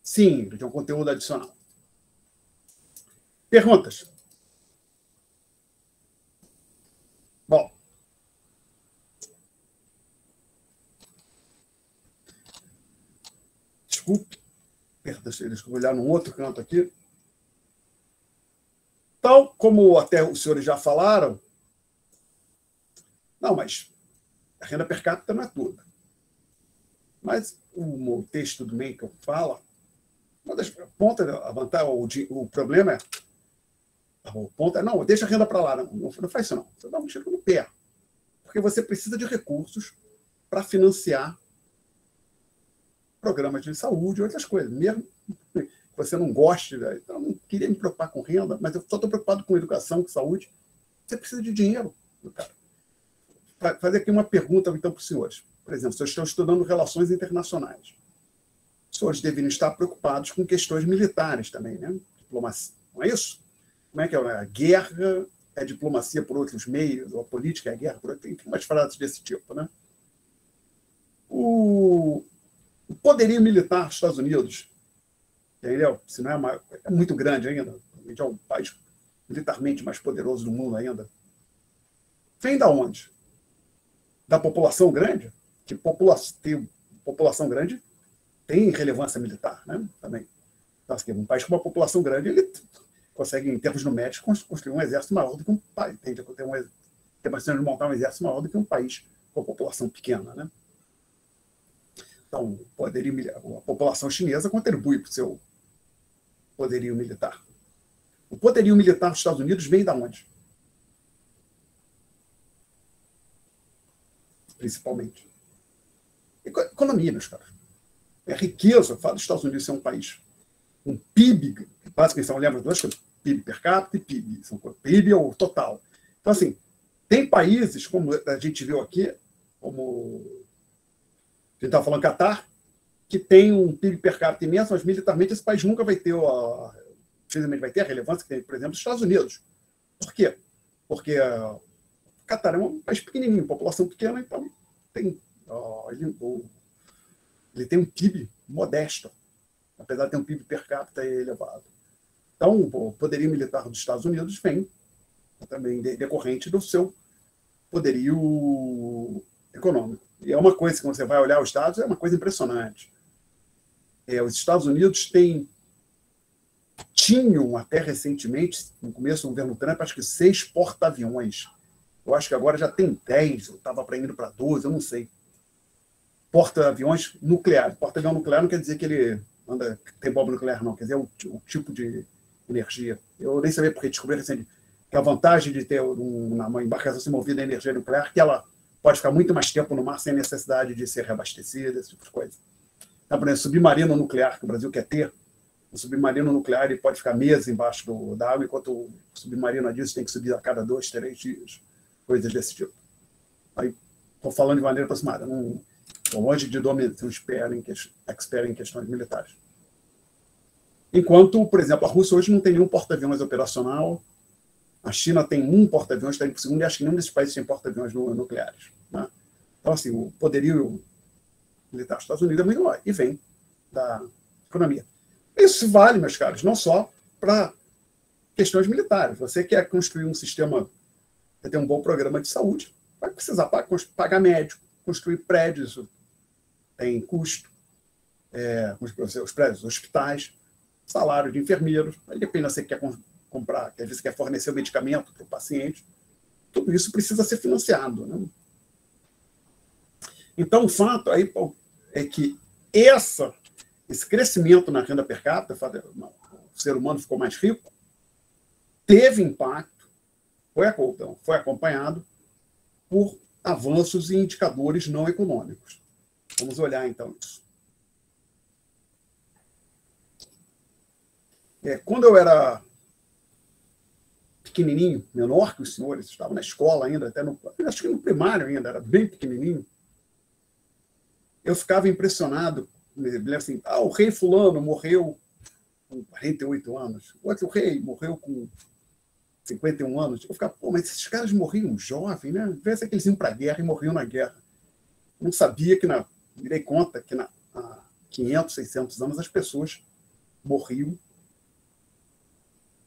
Sim, Ingrid, é um conteúdo adicional. Perguntas? Bom. Desculpe. Deixa eu olhar num outro canto aqui. Então, como até os senhores já falaram, não, mas a renda per capita não é tudo. Mas o texto do Mencken fala, uma das pontas, o problema é, o ponto é, não, deixa a renda para lá, não faz isso não, você dá um tiro no pé, porque você precisa de recursos para financiar programas de saúde e outras coisas, mesmo que você não goste, então eu não queria me preocupar com renda, mas eu só estou preocupado com educação, com saúde, você precisa de dinheiro, cara. Fazer aqui uma pergunta, então, para os senhores. Por exemplo, se eu estou estudando relações internacionais, os senhores deveriam estar preocupados com questões militares também, né? Diplomacia, não é isso? Como é que é? A guerra é diplomacia por outros meios, ou a política é guerra por outros. Tem umas frases desse tipo, né? O poderio militar dos Estados Unidos, entendeu? Se não é muito grande ainda, é o país militarmente mais poderoso do mundo ainda. Vem da onde? Da população grande? Que população grande tem relevância militar, né? Também. Então, assim, um país com uma população grande, ele consegue, em termos numéricos, construir um exército maior do que um país. Tem bastante de montar um exército maior do que um país com a população pequena, né? Então, a população chinesa contribui para o seu poderio militar. O poderio militar dos Estados Unidos vem da onde? Principalmente. Economia, meus caras. É riqueza. Fala dos Estados Unidos ser um país com PIB, basicamente são, lembra duas coisas, PIB per capita e PIB. PIB é o total. Então, assim, tem países, como a gente viu aqui, como a gente estava falando Catar, que tem um PIB per capita imenso, mas militarmente esse país nunca vai ter a relevância que tem, por exemplo, os Estados Unidos. Por quê? Porque o Catar é um país pequenininho, população pequena, então ele tem um PIB modesto, apesar de ter um PIB per capita elevado. Então, o poderio militar dos Estados Unidos vem também decorrente do seu poderio econômico. E é uma coisa que você vai olhar os dados, é uma coisa impressionante. Os Estados Unidos tinham até recentemente, no começo do governo Trump, acho que 6 porta-aviões. Eu acho que agora já tem 10, eu estava indo para 12, eu não sei. Porta-aviões nucleares. Porta-avião nuclear não quer dizer que ele tem bomba nuclear, não. Quer dizer o tipo de energia. Eu nem sabia porque descobri recentemente que a vantagem de ter uma embarcação se movida a energia nuclear é que ela pode ficar muito mais tempo no mar sem necessidade de ser reabastecida, esse tipo de coisa. Então, por exemplo, submarino nuclear, que o Brasil quer ter, o submarino nuclear ele pode ficar meses embaixo da água, enquanto o submarino a diesel tem que subir a cada 2, 3 dias, coisas desse tipo. Aí, estou falando de maneira aproximada, estou longe de ser expert em questões militares. Enquanto, por exemplo, a Rússia hoje não tem nenhum porta-aviões operacional, a China tem um porta-aviões, está indo para o segundo, e acho que nenhum desses países tem porta-aviões nucleares. Né? Então, assim, o poderio militar dos Estados Unidos é muito maior, e vem da economia. Isso vale, meus caros, não só para questões militares. Você quer construir um sistema Você tem um bom programa de saúde, vai precisar pagar médico, construir prédios, tem custo, os prédios, hospitais, salário de enfermeiros, aí depende se você quer comprar, às vezes você quer fornecer o medicamento para o paciente, tudo isso precisa ser financiado, né? Então, o fato aí é que esse crescimento na renda per capita, o ser humano ficou mais rico, teve impacto, foi acompanhado por avanços em indicadores não econômicos. Vamos olhar, então, isso. Quando eu era pequenininho, menor que os senhores, estava na escola ainda, acho que no primário ainda, era bem pequenininho, eu ficava impressionado, me lembro assim, o rei fulano morreu com 48 anos, o outro rei morreu com 51 anos. Eu ficava, mas esses caras morriam jovens, né? Às vezes é que eles iam para a guerra e morriam na guerra. Eu não sabia me dei conta que há 500, 600 anos as pessoas morriam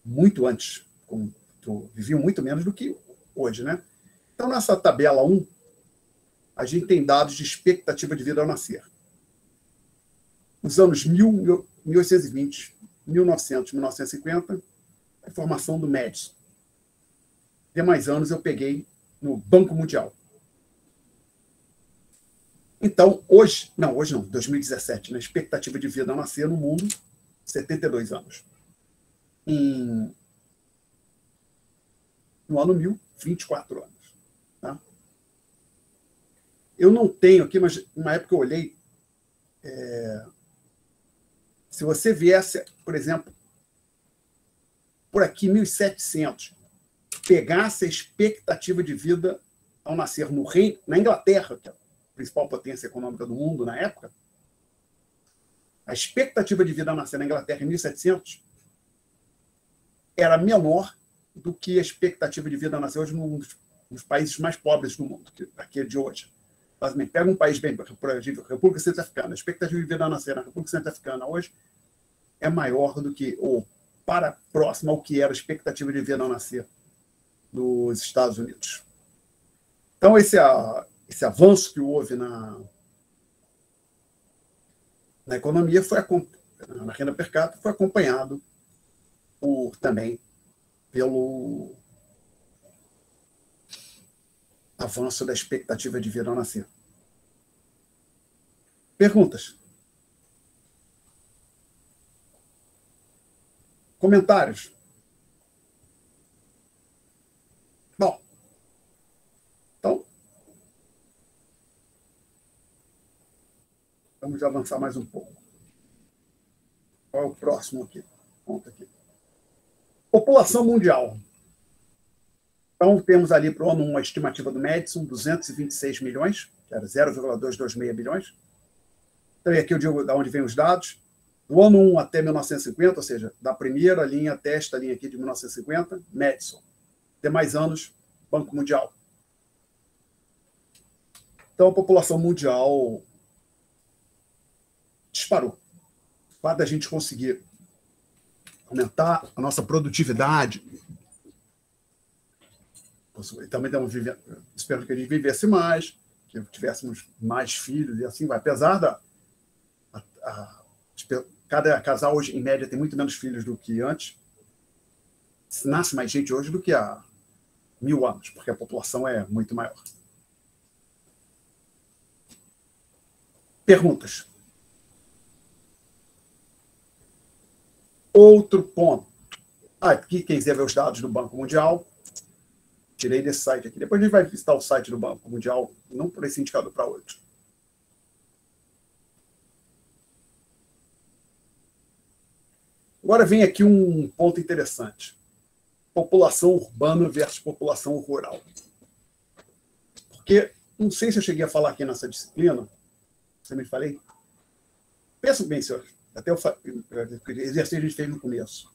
muito antes, viviam muito menos do que hoje, né? Então, nessa tabela 1, a gente tem dados de expectativa de vida ao nascer. Nos anos 1820, 1900, 1950, a informação do Madison. Demais anos eu peguei no Banco Mundial. Então, hoje não, 2017, né? Expectativa de vida ao nascer no mundo, 72 anos. No ano 1000, 24 anos. Tá? Eu não tenho aqui, mas na época eu olhei, se você viesse, por exemplo, por aqui, 1700, pegasse a expectativa de vida ao nascer na Inglaterra, que é a principal potência econômica do mundo na época, a expectativa de vida ao nascer na Inglaterra em 1700 era menor do que a expectativa de vida ao nascer hoje nos países mais pobres do mundo, que aqui de hoje. Pega um país bem, por exemplo, República Centro-Africana, a expectativa de vida ao nascer na República Centro-Africana hoje é maior do que, ou para próximo ao que era a expectativa de vida ao nascer nos Estados Unidos. Então, esse avanço que houve na economia, na renda per capita, foi acompanhado também pelo avanço da expectativa de vida ao nascer. Perguntas? Comentários? Bom, então, vamos avançar mais um pouco. Qual é o próximo aqui? Ponto aqui. População mundial. Então, temos ali para o ano 1 a estimativa do Madison, 226 milhões, que era 0,226 bilhões. Então, aqui eu digo de onde vem os dados. Do ano 1 até 1950, ou seja, da primeira linha até esta linha aqui de 1950, Madison. Demais anos, Banco Mundial. Então, a população mundial disparou. O fato da gente conseguir aumentar a nossa produtividade. Também espero que a gente vivesse mais, que tivéssemos mais filhos e assim vai. Apesar cada casal hoje, em média, tem muito menos filhos do que antes. Nasce mais gente hoje do que há 1000 anos, porque a população é muito maior. Perguntas? Outro ponto. Aqui, quem quiser ver os dados do Banco Mundial, tirei desse site aqui. Depois a gente vai visitar o site do Banco Mundial, não por esse indicador, para outro. Agora vem aqui um ponto interessante. População urbana versus população rural. Porque, não sei se eu cheguei a falar aqui nessa disciplina, você me falei. Pensa bem, senhor. Até o exercício a gente fez no começo.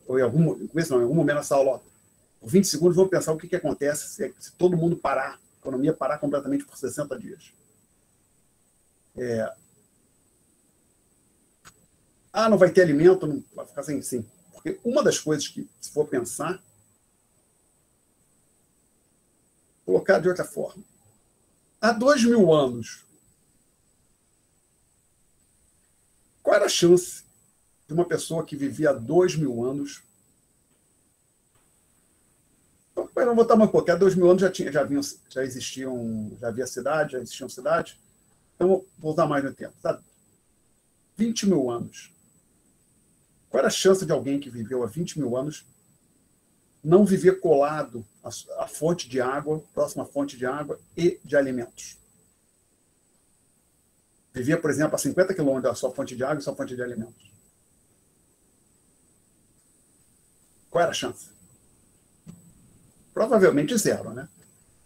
Ou em algum momento nessa aula, por 20 segundos, vamos pensar o que acontece se todo mundo parar, a economia parar completamente por 60 dias. Não vai ter alimento, não vai ficar assim. Porque uma das coisas que, se for pensar, colocar de outra forma. Há 2.000 anos, qual era a chance de uma pessoa que vivia há 2.000 anos... Então, eu não vou botar mais um pouco, há 2.000 anos já havia cidade, já existiam cidades. Então, vou usar mais no tempo. Tá? 20.000 anos. Qual era a chance de alguém que viveu há 20.000 anos não viver colado à fonte de água, próxima à fonte de água e de alimentos? Vivia, por exemplo, a 50 quilômetros da sua fonte de água e sua fonte de alimentos. Qual era a chance? Provavelmente zero, né?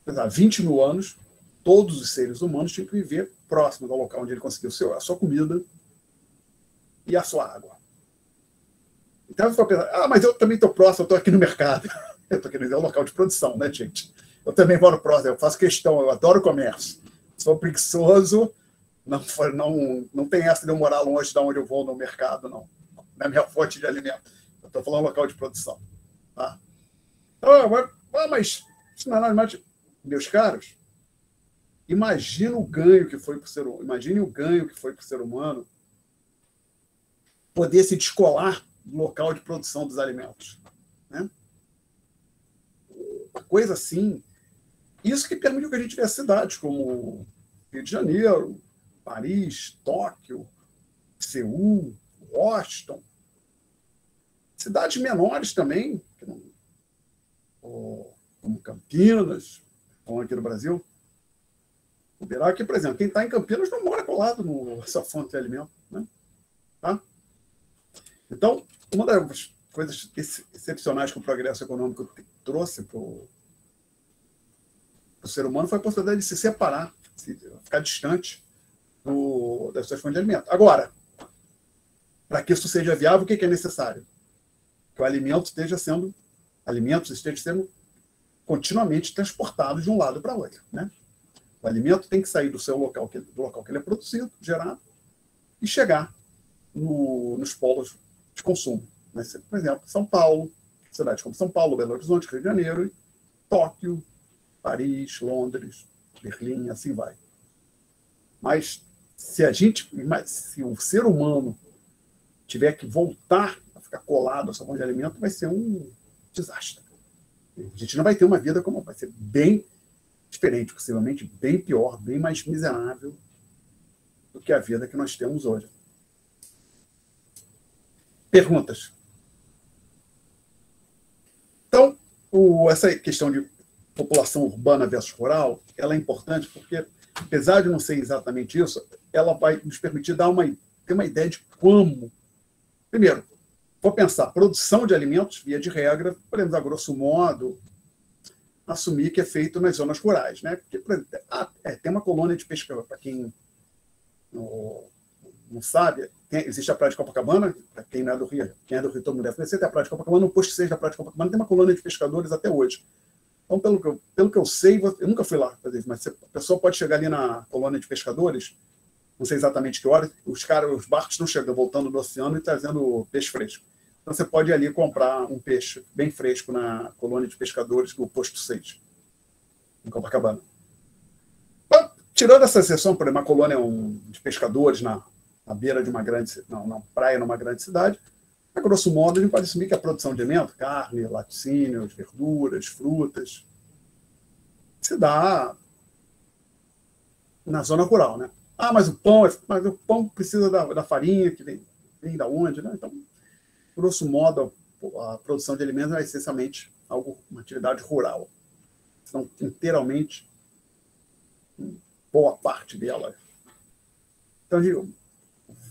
Há 20.000 anos, todos os seres humanos tinham que viver próximo do local onde ele conseguiu a sua comida e a sua água. Então, eu vou pensar, mas eu também estou próximo, eu estou aqui no mercado. Eu estou querendo dizer, é o local de produção, né, gente? Eu também moro próximo, eu faço questão, eu adoro comércio. Sou preguiçoso, não tem essa de eu morar longe de onde eu vou no mercado, não. Na minha fonte de alimento. Eu estou falando local de produção. Tá? Mas, não é nada mais, meus caros, imagine o ganho que foi para o ser humano poder se descolar do local de produção dos alimentos. Né? Uma coisa assim. Isso que permitiu que a gente tivesse cidades como Rio de Janeiro, Paris, Tóquio, Seul, Washington. Cidades menores também, como Campinas, como aqui no Brasil. O Biraque, por exemplo, quem está em Campinas não mora colado nessa fonte de alimento. Né? Tá? Então, uma das coisas excepcionais que o progresso econômico trouxe para o ser humano foi a possibilidade de se separar, ficar distante das suas fontes de alimento. Agora, para que isso seja viável, o que é necessário? Que o alimento esteja sendo continuamente transportado de um lado para outro. Né? O alimento tem que sair do local que ele é produzido, gerado, e chegar nos polos de consumo. Né? Por exemplo, São Paulo, cidades como São Paulo, Belo Horizonte, Rio de Janeiro, Tóquio, Paris, Londres, Berlim, assim vai. Mas se o ser humano tiver que voltar a ficar colado a essa fonte de alimento, vai ser um desastre. A gente não vai ter uma vida como vai ser bem diferente, possivelmente bem pior, bem mais miserável do que a vida que nós temos hoje. Perguntas? Então, essa questão de população urbana versus rural, ela é importante porque, apesar de não ser exatamente isso, ela vai nos permitir ter uma ideia de como. Primeiro, vou pensar, produção de alimentos, via de regra, podemos, a grosso modo, assumir que é feito nas zonas rurais. Né? Porque, por exemplo, tem uma colônia de pescadores, para quem não sabe, existe a Praia de Copacabana, para quem não é do Rio, todo mundo deve conhecer, tem a Praia de Copacabana, no posto 6 da Praia de Copacabana tem uma colônia de pescadores até hoje. Então, pelo que eu sei, eu nunca fui lá fazer isso, mas a pessoa pode chegar ali na colônia de pescadores, não sei exatamente que hora, os barcos estão chegando, voltando do oceano e trazendo peixe fresco. Então, você pode ir ali comprar um peixe bem fresco na colônia de pescadores do posto 6, em Copacabana. Então, tirando essa exceção, por exemplo, uma colônia de pescadores na beira de uma grande, na praia, numa grande cidade, a grosso modo, a gente pode assumir que a produção de alimento, carne, laticínios, verduras, frutas, se dá na zona rural. Né? Mas o pão precisa da farinha, que vem da onde? Né? Então, grosso modo, a produção de alimentos é essencialmente uma atividade rural. São inteiramente, boa parte dela. Então,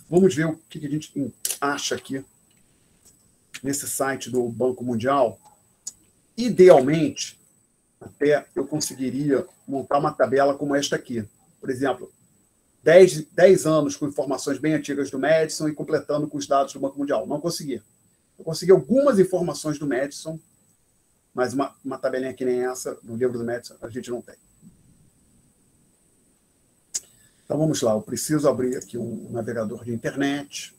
vamos ver o que a gente acha aqui nesse site do Banco Mundial. Idealmente, até eu conseguiria montar uma tabela como esta aqui. Por exemplo, 10 anos com informações bem antigas do Madison e completando com os dados do Banco Mundial. Não consegui. Eu consegui algumas informações do Madison, mas uma tabelinha que nem essa, no livro do Madison, a gente não tem. Então, vamos lá. Eu preciso abrir aqui um navegador de internet.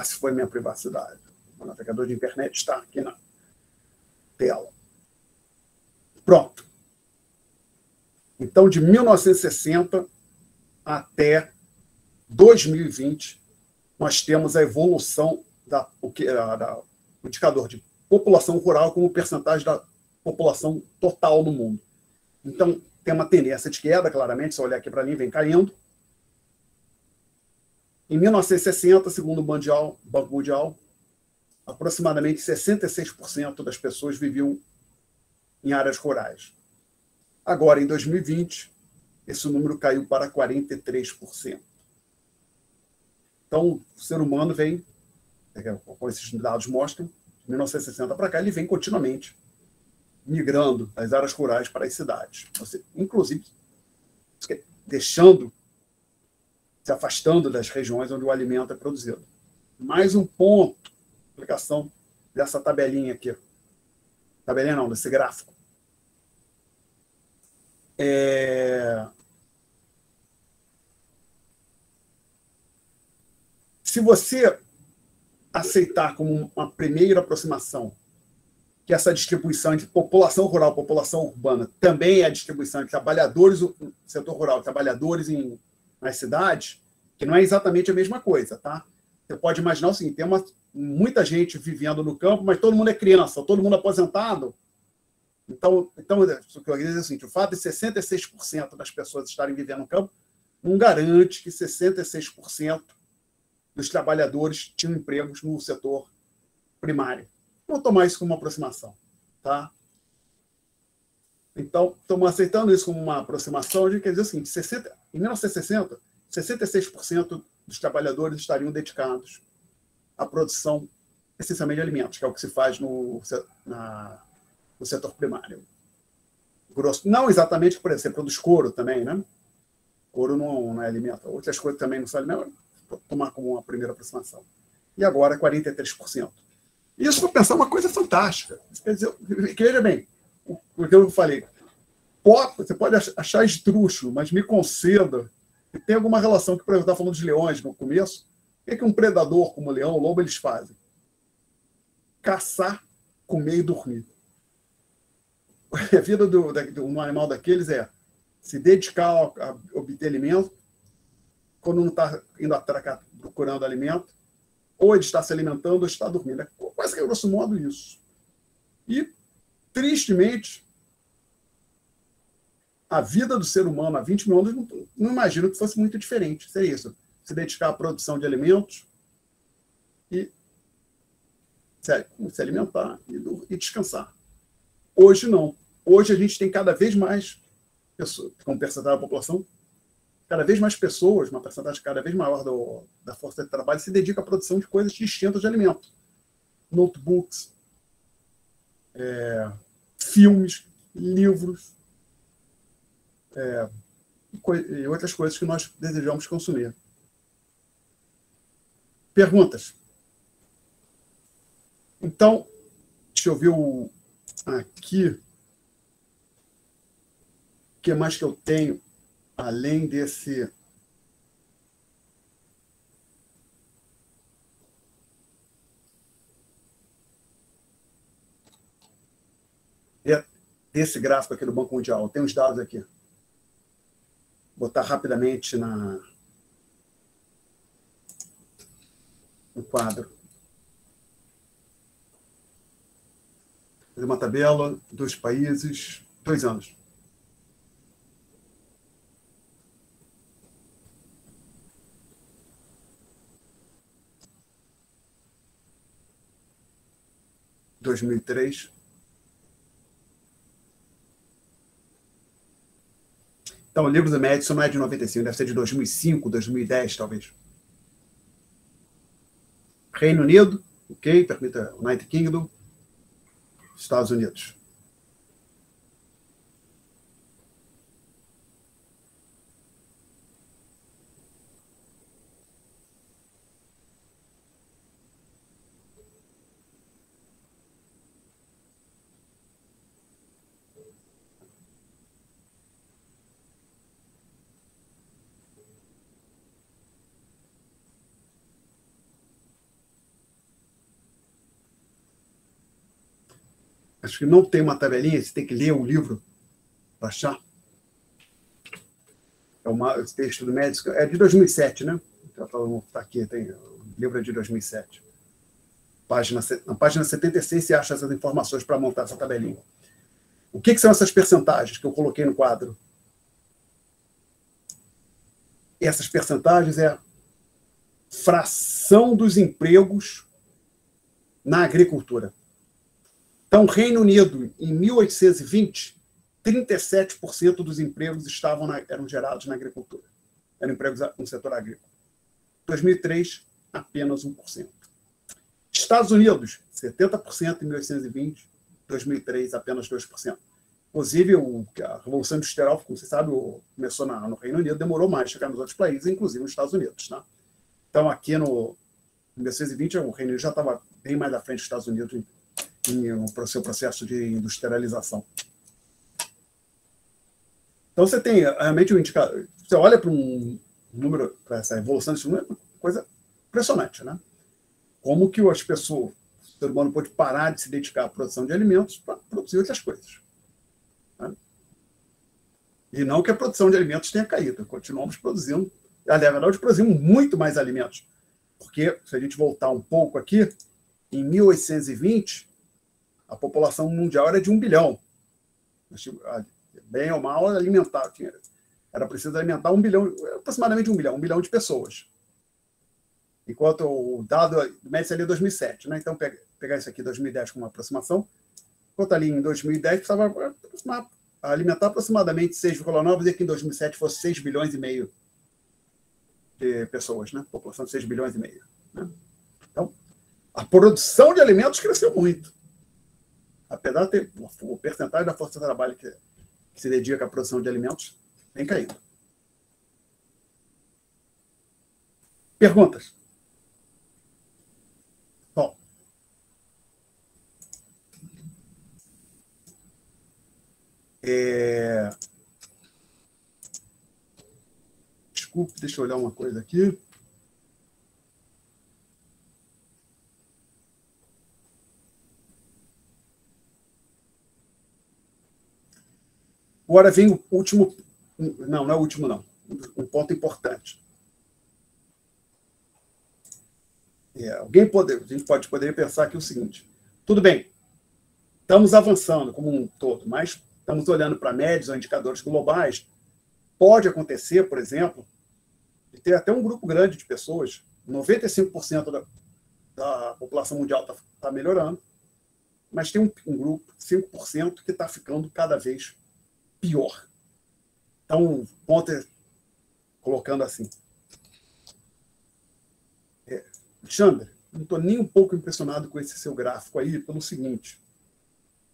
Se foi minha privacidade. O navegador de internet está aqui na tela. Pronto. Então, de 1960 até 2020, nós temos a evolução do indicador de população rural como percentagem da população total no mundo. Então, tem uma tendência de queda, claramente, se eu olhar aqui para mim, vem caindo. Em 1960, segundo o Banco Mundial, aproximadamente 66% das pessoas viviam em áreas rurais. Agora, em 2020, esse número caiu para 43%. Então, o ser humano vem, como esses dados mostram, de 1960 para cá, ele vem continuamente migrando das áreas rurais para as cidades. Inclusive, se afastando das regiões onde o alimento é produzido. Mais um ponto, aplicação dessa tabelinha aqui. Tabelinha não, desse gráfico. Se você aceitar como uma primeira aproximação que essa distribuição entre população rural e população urbana também é a distribuição de trabalhadores no setor rural, trabalhadores nas cidades, que não é exatamente a mesma coisa, tá? Você pode imaginar o seguinte, tem muita gente vivendo no campo, mas todo mundo é criança, todo mundo aposentado. Então o que eu queria dizer é o seguinte, o fato de 66% das pessoas estarem vivendo no campo não garante que 66% dos trabalhadores tinham empregos no setor primário. Vamos tomar isso como uma aproximação, tá? Então, estamos aceitando isso como uma aproximação, a gente quer dizer o seguinte, em 1960, 66% dos trabalhadores estariam dedicados à produção, essencialmente de alimentos, que é o que se faz no setor primário. Não exatamente, por exemplo, produz couro também, né? Couro não é alimento. Outras coisas também não são alimentos, vou tomar como uma primeira aproximação. E agora, 43%. Isso, para pensar, é uma coisa fantástica. Quer dizer, veja bem, o que eu falei, você pode achar esdrúxulo, mas me conceda que tem alguma relação, que, por exemplo, eu estava falando de leões no começo, o que um predador como o leão, o lobo, eles fazem? Caçar, comer e dormir. A vida do animal daqueles é se dedicar a obter alimento, quando não está indo atrás procurando alimento, ou ele está se alimentando ou está dormindo. É quase que, grosso modo, isso. E, tristemente, a vida do ser humano há 20 mil anos não imagino que fosse muito diferente. Seria isso. Se dedicar à produção de alimentos e se alimentar e descansar. Hoje, não. Hoje, a gente tem cada vez mais pessoas, como percentual da população, cada vez mais pessoas, uma percentagem cada vez maior da força de trabalho, se dedica à produção de coisas distintas de alimento. Notebooks, filmes, livros, e outras coisas que nós desejamos consumir. Perguntas? Então, deixa eu ver aqui. O que mais que eu tenho, além desse... Desse gráfico aqui do Banco Mundial. Tem os dados aqui. Vou botar rapidamente no quadro. Fazer uma tabela, 2 países, 2 anos. Em 2003. Então, o livro do Madison não é de 95, deve ser de 2005, 2010, talvez. Reino Unido, ok, permita United Kingdom, Estados Unidos. Acho que não tem uma tabelinha, você tem que ler o livro para achar. Esse texto do médico é de 2007, né? Está aqui, tem, o livro é de 2007. Na página 76 você acha essas informações para montar essa tabelinha. O que são essas percentagens que eu coloquei no quadro? Essas percentagens é a fração dos empregos na agricultura. Então, Reino Unido, em 1820, 37% dos empregos eram gerados na agricultura. Eram empregos no setor agrícola. Em 2003, apenas 1%. Estados Unidos, 70% em 1820, 2003, apenas 2%. Inclusive, a Revolução Industrial, como você sabe, começou no Reino Unido, demorou mais chegar nos outros países, inclusive nos Estados Unidos. Tá? Então, aqui em 1820, o Reino Unido já estava bem mais à frente dos Estados Unidos no seu processo de industrialização. Então, você tem realmente um indicador. Você olha para um número, para essa evolução desse número, é uma coisa impressionante, né? Como que as pessoas, o ser humano pode parar de se dedicar à produção de alimentos para produzir outras coisas. Né? E não que a produção de alimentos tenha caído, continuamos produzindo. Na verdade, produzimos muito mais alimentos. Porque, se a gente voltar um pouco aqui, em 1820, a população mundial era de 1 bilhão. Bem ou mal, era preciso alimentar 1 bilhão, aproximadamente 1 bilhão de pessoas. Enquanto o dado do MEDS ali é 2007, né? Então, pegar isso aqui 2010 como uma aproximação, enquanto ali em 2010 precisava alimentar aproximadamente 6,9, dizer que em 2007 fosse 6 bilhões e meio de pessoas, né? População de 6 bilhões e meio. Né? Então, a produção de alimentos cresceu muito. Apesar de ter o percentagem da força de trabalho que se dedica à produção de alimentos, tem caído. Perguntas? Bom. Desculpe, deixa eu olhar uma coisa aqui. Agora vem o último... Não é o último, não. Um ponto importante. A gente poderia pensar aqui o seguinte. Tudo bem, estamos avançando como um todo, mas estamos olhando para médios ou indicadores globais. Pode acontecer, por exemplo, de ter até um grupo grande de pessoas, 95% da população mundial está melhorando, mas tem um grupo, 5%, que está ficando cada vez pior. Então, o ponto é, colocando assim. Alexandre, não estou nem um pouco impressionado com esse seu gráfico aí, pelo seguinte.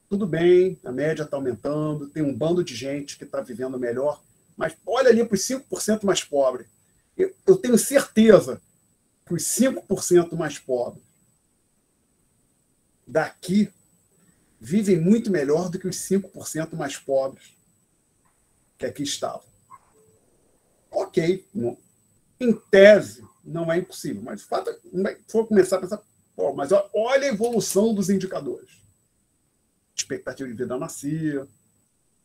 Tudo bem, a média está aumentando, tem um bando de gente que está vivendo melhor, mas olha ali para os 5% mais pobres. Eu tenho certeza que os 5% mais pobres daqui vivem muito melhor do que os 5% mais pobres que aqui estavam. Ok, em tese, não é impossível, mas de fato, se for começar a pensar, mas olha a evolução dos indicadores. Expectativa de vida macia, depois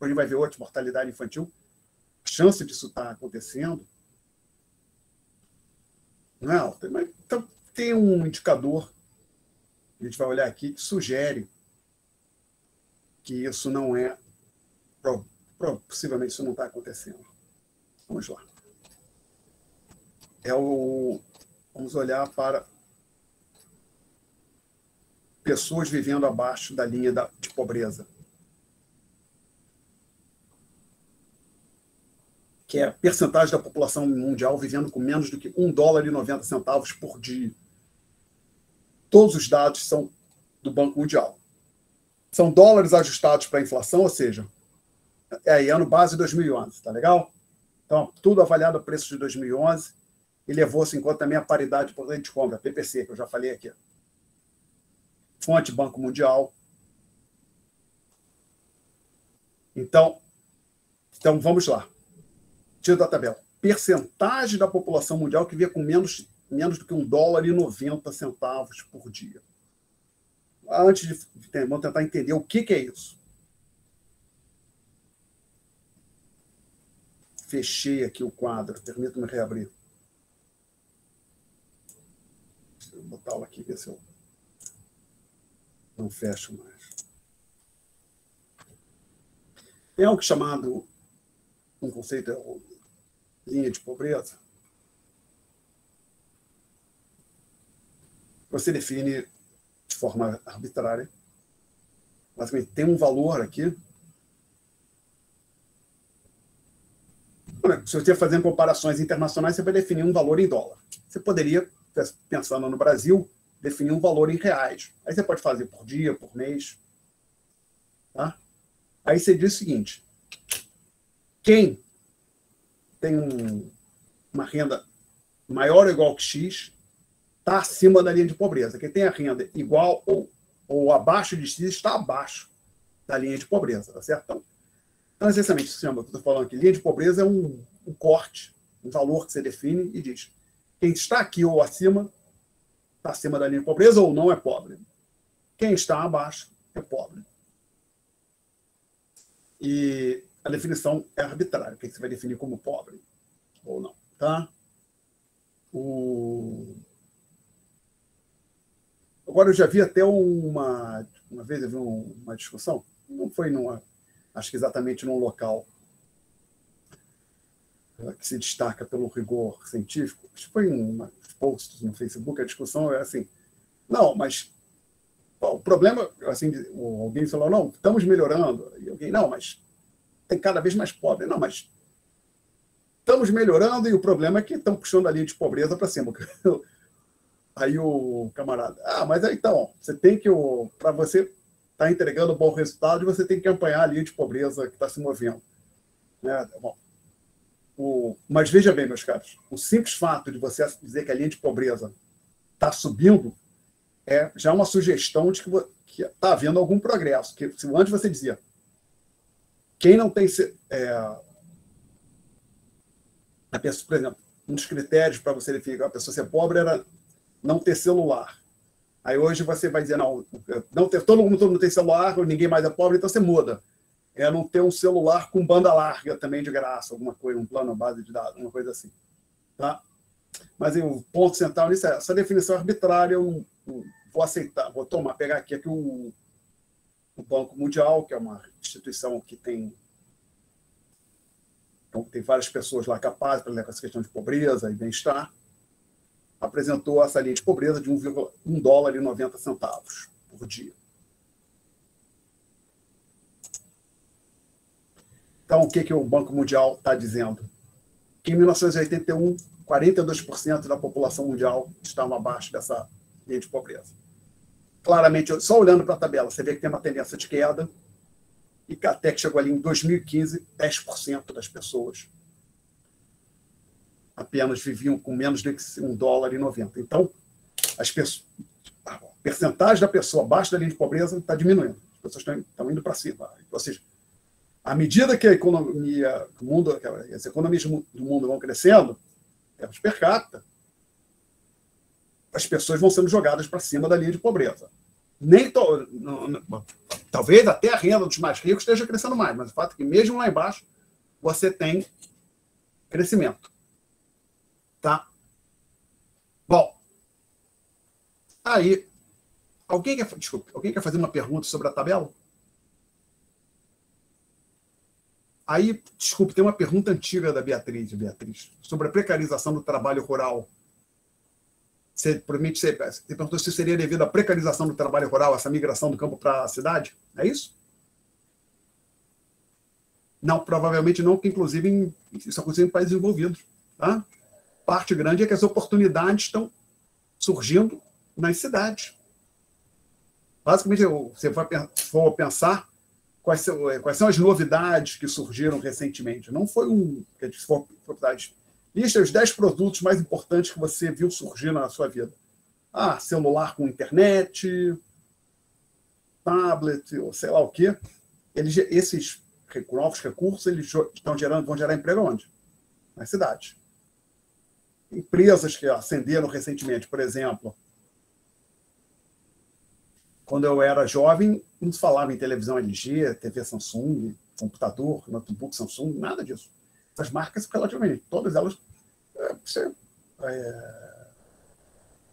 a gente vai ver outra, mortalidade infantil, a chance disso estar acontecendo não é alta. Mas então, tem um indicador, a gente vai olhar aqui, que sugere que isso não é, possivelmente isso não está acontecendo. Vamos lá. Vamos olhar para pessoas vivendo abaixo da linha de pobreza. Que é a percentagem da população mundial vivendo com menos do que $1,90 por dia. Todos os dados são do Banco Mundial. São dólares ajustados para a inflação, ou seja, ano base 2011, tá legal? Então, tudo avaliado a preço de 2011 e levou-se em conta também a paridade de poder de compra, PPC, que eu já falei aqui. Fonte Banco Mundial. Então vamos lá. Tira da tabela. Percentagem da população mundial que vive com menos do que $1,90 por dia. antes vamos tentar entender o que é isso. Fechei aqui o quadro, permita-me reabrir. Deixa eu botá-lo aqui, ver se eu não fecho mais. Tem algo chamado, um conceito, linha de pobreza. Você define de forma arbitrária. Basicamente, tem um valor aqui. Se você fazer comparações internacionais, você vai definir um valor em dólar. Você poderia, pensando no Brasil, definir um valor em reais. Aí você pode fazer por dia, por mês. Tá? Aí você diz o seguinte: quem tem uma renda maior ou igual que X está acima da linha de pobreza. Quem tem a renda igual ou abaixo de X está abaixo da linha de pobreza. Tá certo? Então, essencialmente, isso chama, que eu estou falando aqui, linha de pobreza é um corte, um valor que você define e diz: quem está aqui ou acima está acima da linha de pobreza ou não é pobre. Quem está abaixo é pobre. E a definição é arbitrária. O que você vai definir como pobre ou não. Tá? Agora, eu já vi até uma vez eu vi uma discussão, não foi acho que exatamente num local que se destaca pelo rigor científico. Acho que foi em posts no Facebook, a discussão é assim: não, mas o problema, assim, alguém falou, não, estamos melhorando. E alguém, não, mas tem cada vez mais pobre. Não, mas estamos melhorando e o problema é que estão puxando a linha de pobreza para cima. Aí o camarada, mas então, você tem que, para você estar entregando um bom resultado, você tem que acompanhar a linha de pobreza que está se movendo. Né? Bom, mas veja bem, meus caros, o simples fato de você dizer que a linha de pobreza está subindo é já uma sugestão de que está havendo algum progresso. Que, se antes você dizia, quem não tem... a pessoa, por exemplo, um dos critérios para você definir que a pessoa ser pobre era não ter celular. Aí hoje você vai dizer, não ter, todo mundo tem celular, ninguém mais é pobre, então você muda. É não ter um celular com banda larga também de graça, alguma coisa, um plano à base de dados, uma coisa assim. Tá? Mas o ponto central nisso é essa definição arbitrária. Eu não vou aceitar, pegar aqui o Banco Mundial, que é uma instituição que tem várias pessoas lá capazes para lidar com essa questão de pobreza e bem-estar, apresentou essa linha de pobreza de $1,90 por dia. Então, o que o Banco Mundial está dizendo? Que em 1981, 42% da população mundial estava abaixo dessa linha de pobreza. Claramente, só olhando para a tabela, você vê que tem uma tendência de queda, e até que chegou ali em 2015, 10% das pessoas apenas viviam com menos de $1,90. Então, a percentagem da pessoa abaixo da linha de pobreza está diminuindo. As pessoas estão indo para cima. Ou seja, à medida que a economia do mundo, as economias do mundo vão crescendo, termos per capita, as pessoas vão sendo jogadas para cima da linha de pobreza. Talvez até a renda dos mais ricos esteja crescendo mais, mas o fato é que mesmo lá embaixo você tem crescimento. Tá? Bom, aí, alguém quer fazer uma pergunta sobre a tabela? Aí, desculpe, tem uma pergunta antiga da Beatriz, sobre a precarização do trabalho rural. Você perguntou se seria devido à precarização do trabalho rural, essa migração do campo para a cidade? É isso? Não, provavelmente não, porque inclusive isso acontece em países desenvolvidos. Tá? Parte grande é que as oportunidades estão surgindo nas cidades. Basicamente, você for pensar quais são as novidades que surgiram recentemente. Não foi se for lista os 10 produtos mais importantes que você viu surgir na sua vida. Celular com internet, tablet, ou sei lá o quê. Esses novos recursos vão gerar emprego onde? Nas cidades. Empresas que ascenderam recentemente, por exemplo, quando eu era jovem, não se falava em televisão LG, TV Samsung, computador, notebook Samsung, nada disso. Essas marcas, relativamente, todas elas,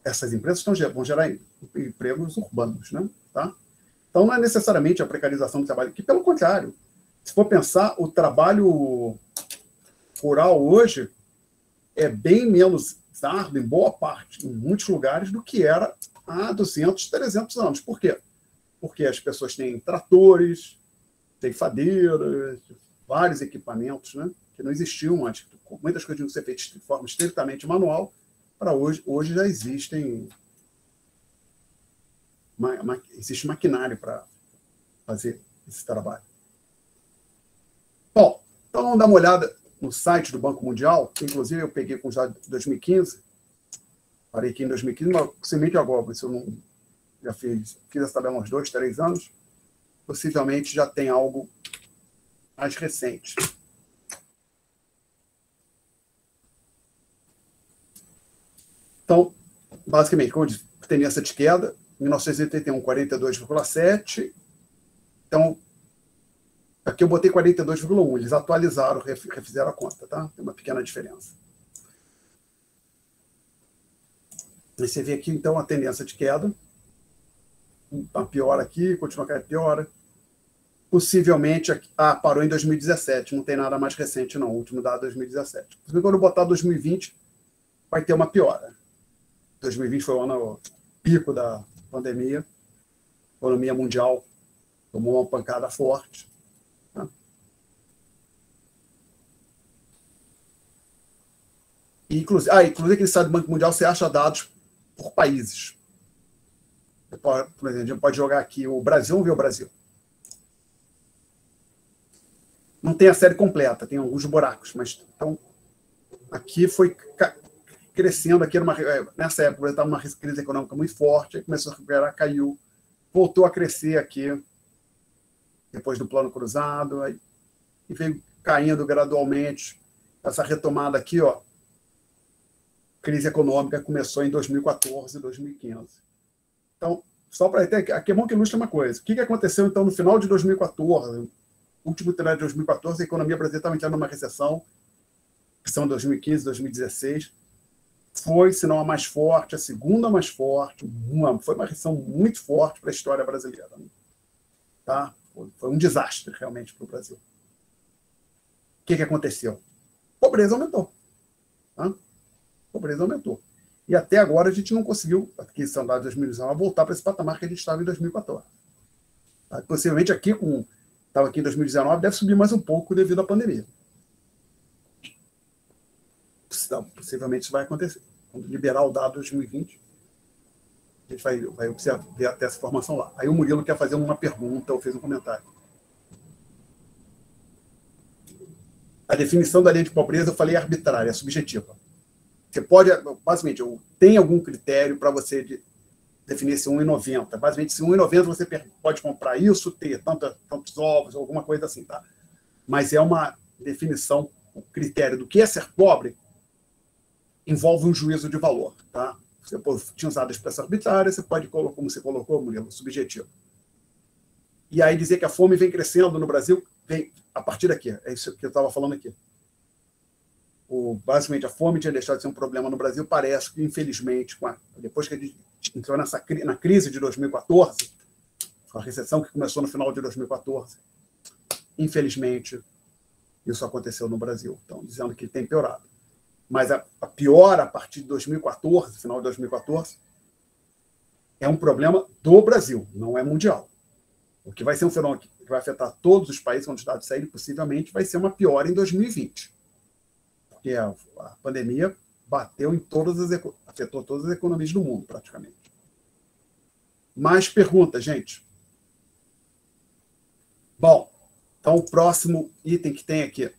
essas empresas vão gerar empregos urbanos, né? Tá? Então, não é necessariamente a precarização do trabalho, que, pelo contrário, se for pensar, o trabalho rural hoje é bem menos árduo, em boa parte, em muitos lugares, do que era há 200, 300 anos. Por quê? Porque as pessoas têm tratores, ceifadeiras, vários equipamentos, né, que não existiam antes. Muitas coisas tinham que ser feitas de forma estritamente manual, para hoje. Hoje já existem existe maquinário para fazer esse trabalho. Bom, então vamos dar uma olhada no site do Banco Mundial, que inclusive eu peguei com já de 2015, parei aqui em 2015, mas possivelmente agora, se eu não já fiz essa tabela há uns 2, 3 anos, possivelmente já tem algo mais recente. Então, basicamente, como eu disse, tendência de queda, 1981, 42,7. Então, aqui eu botei 42,1. Eles atualizaram, refizeram a conta, tá? Tem uma pequena diferença. E você vê aqui, então, a tendência de queda. Uma piora aqui, continua caindo, piora. Possivelmente, parou em 2017. Não tem nada mais recente, não. O último dado é 2017. Quando eu botar 2020, vai ter uma piora. 2020 foi o ano pico da pandemia. A economia mundial tomou uma pancada forte. Tá? Inclusive aquele site do Banco Mundial, você acha dados por países. Por exemplo, a gente pode jogar aqui o Brasil, vamos ver o Brasil. Não tem a série completa, tem alguns buracos, mas então aqui foi crescendo, aqui nessa época estava uma crise econômica muito forte, aí começou a recuperar, caiu, voltou a crescer aqui, depois do plano cruzado, aí, e veio caindo gradualmente. Essa retomada aqui, ó, crise econômica começou em 2014, 2015. Então, só para ter, aqui é bom que ilustra uma coisa. O que aconteceu, então, no final de 2014, último trimestre de 2014, a economia brasileira estava entrando numa recessão, que são 2015, 2016, foi, se não a mais forte, a segunda mais forte, foi uma recessão muito forte para a história brasileira. Né? Tá? Foi um desastre, realmente, para o Brasil. O que aconteceu? A pobreza aumentou. Tá? A pobreza aumentou. E até agora a gente não conseguiu, aqui são dados de 2019, voltar para esse patamar que a gente estava em 2014. Tá? Possivelmente aqui, estava aqui em 2019, deve subir mais um pouco devido à pandemia. Possivelmente isso vai acontecer. Quando liberar o dado de 2020, a gente vai ver até essa informação lá. Aí o Murilo quer fazer uma pergunta ou fez um comentário. A definição da linha de pobreza, eu falei, é arbitrária, é subjetiva. Você pode, basicamente, tem algum critério para você definir esse 1,90. Basicamente, se 1,90 você pode comprar isso, ter tantos ovos, alguma coisa assim, tá? Mas é uma definição, o critério do que é ser pobre envolve um juízo de valor, tá? Você tinha usado a expressão arbitrária, você pode colocar, como você colocou, Murilo, subjetivo. E aí dizer que a fome vem crescendo no Brasil, vem a partir daqui. É isso que eu estava falando aqui. Basicamente, a fome tinha deixado de ser um problema no Brasil, parece que, infelizmente, depois que a gente entrou na crise de 2014, a recessão que começou no final de 2014, infelizmente, isso aconteceu no Brasil. Então, dizendo que tem piorado. Mas a piora a partir de 2014, final de 2014, é um problema do Brasil, não é mundial. O que vai ser um fenômeno que vai afetar todos os países quando os dados saírem, possivelmente vai ser uma piora em 2020. Porque a pandemia afetou todas as economias do mundo, praticamente. Mais perguntas, gente? Bom, então o próximo item que tem aqui.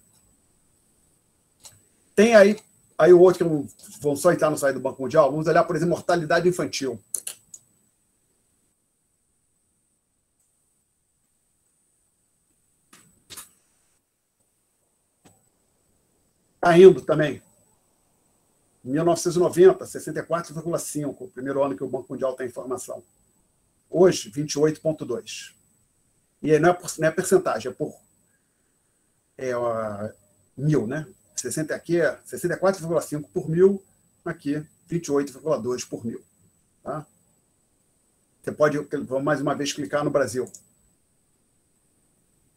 Tem aí o outro que vão só entrar no site do Banco Mundial. Vamos olhar, por exemplo, mortalidade infantil. Caindo também. Em 1990, 64,5, o primeiro ano que o Banco Mundial tem informação. Hoje, 28,2. E aí não é percentagem, é por mil, né? 60 aqui é 64,5 por mil, aqui 28,2 por mil. Tá? Você pode, vamos mais uma vez, clicar no Brasil.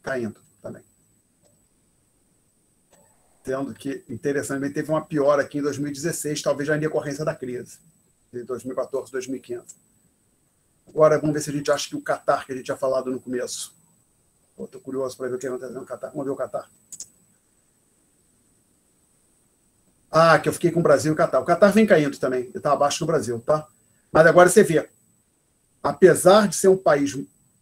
Caindo também. Tendo que, interessantemente, teve uma piora aqui em 2016, talvez já em decorrência da crise, de 2014, 2015. Agora, vamos ver se a gente acha que o Catar, que a gente tinha falado no começo. Estou curioso para ver o que acontece no Catar. Vamos ver o Catar. Que eu fiquei com o Brasil e o Catar. O Catar vem caindo também, ele está abaixo do Brasil, tá? Mas agora você vê, apesar de ser um país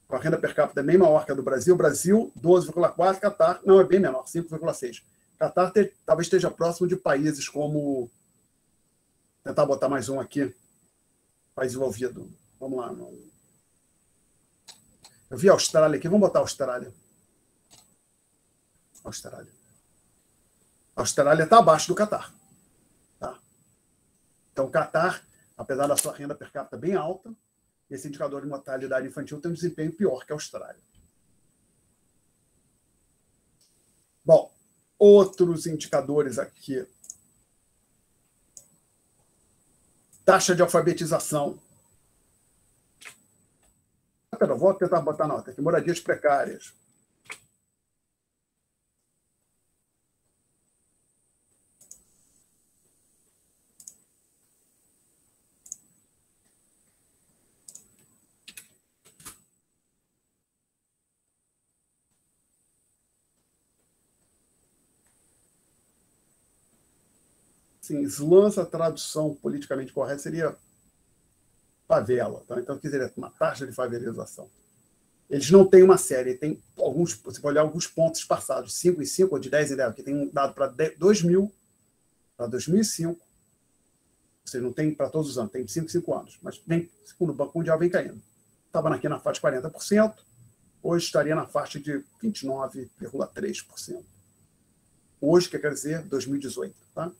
com a renda per capita bem maior que a do Brasil, 12,4, Catar, não, é bem menor, 5,6. Catar talvez esteja próximo de países como... Vou tentar botar mais um aqui. País envolvido. Vamos lá. Eu vi a Austrália aqui. Vamos botar a Austrália. A Austrália está abaixo do Catar. Tá? Então, o Catar, apesar da sua renda per capita bem alta, esse indicador de mortalidade infantil tem um desempenho pior que a Austrália. Bom, outros indicadores aqui. Taxa de alfabetização. Vou tentar botar nota aqui. Moradias precárias. Sim, slums, a tradução politicamente correta seria favela. Tá? Então, quer dizer, uma taxa de favelização. Eles não têm uma série, tem alguns, você pode olhar alguns pontos passados, 5 em 5 ou de 10 em 10, que tem um dado para 2000, para 2005, ou seja, não tem para todos os anos, tem de 5 em 5 anos, mas vem, segundo o Banco Mundial, vem caindo. Estava aqui na faixa de 40%, hoje estaria na faixa de 29,3%. Hoje, quer dizer, 2018. Tá?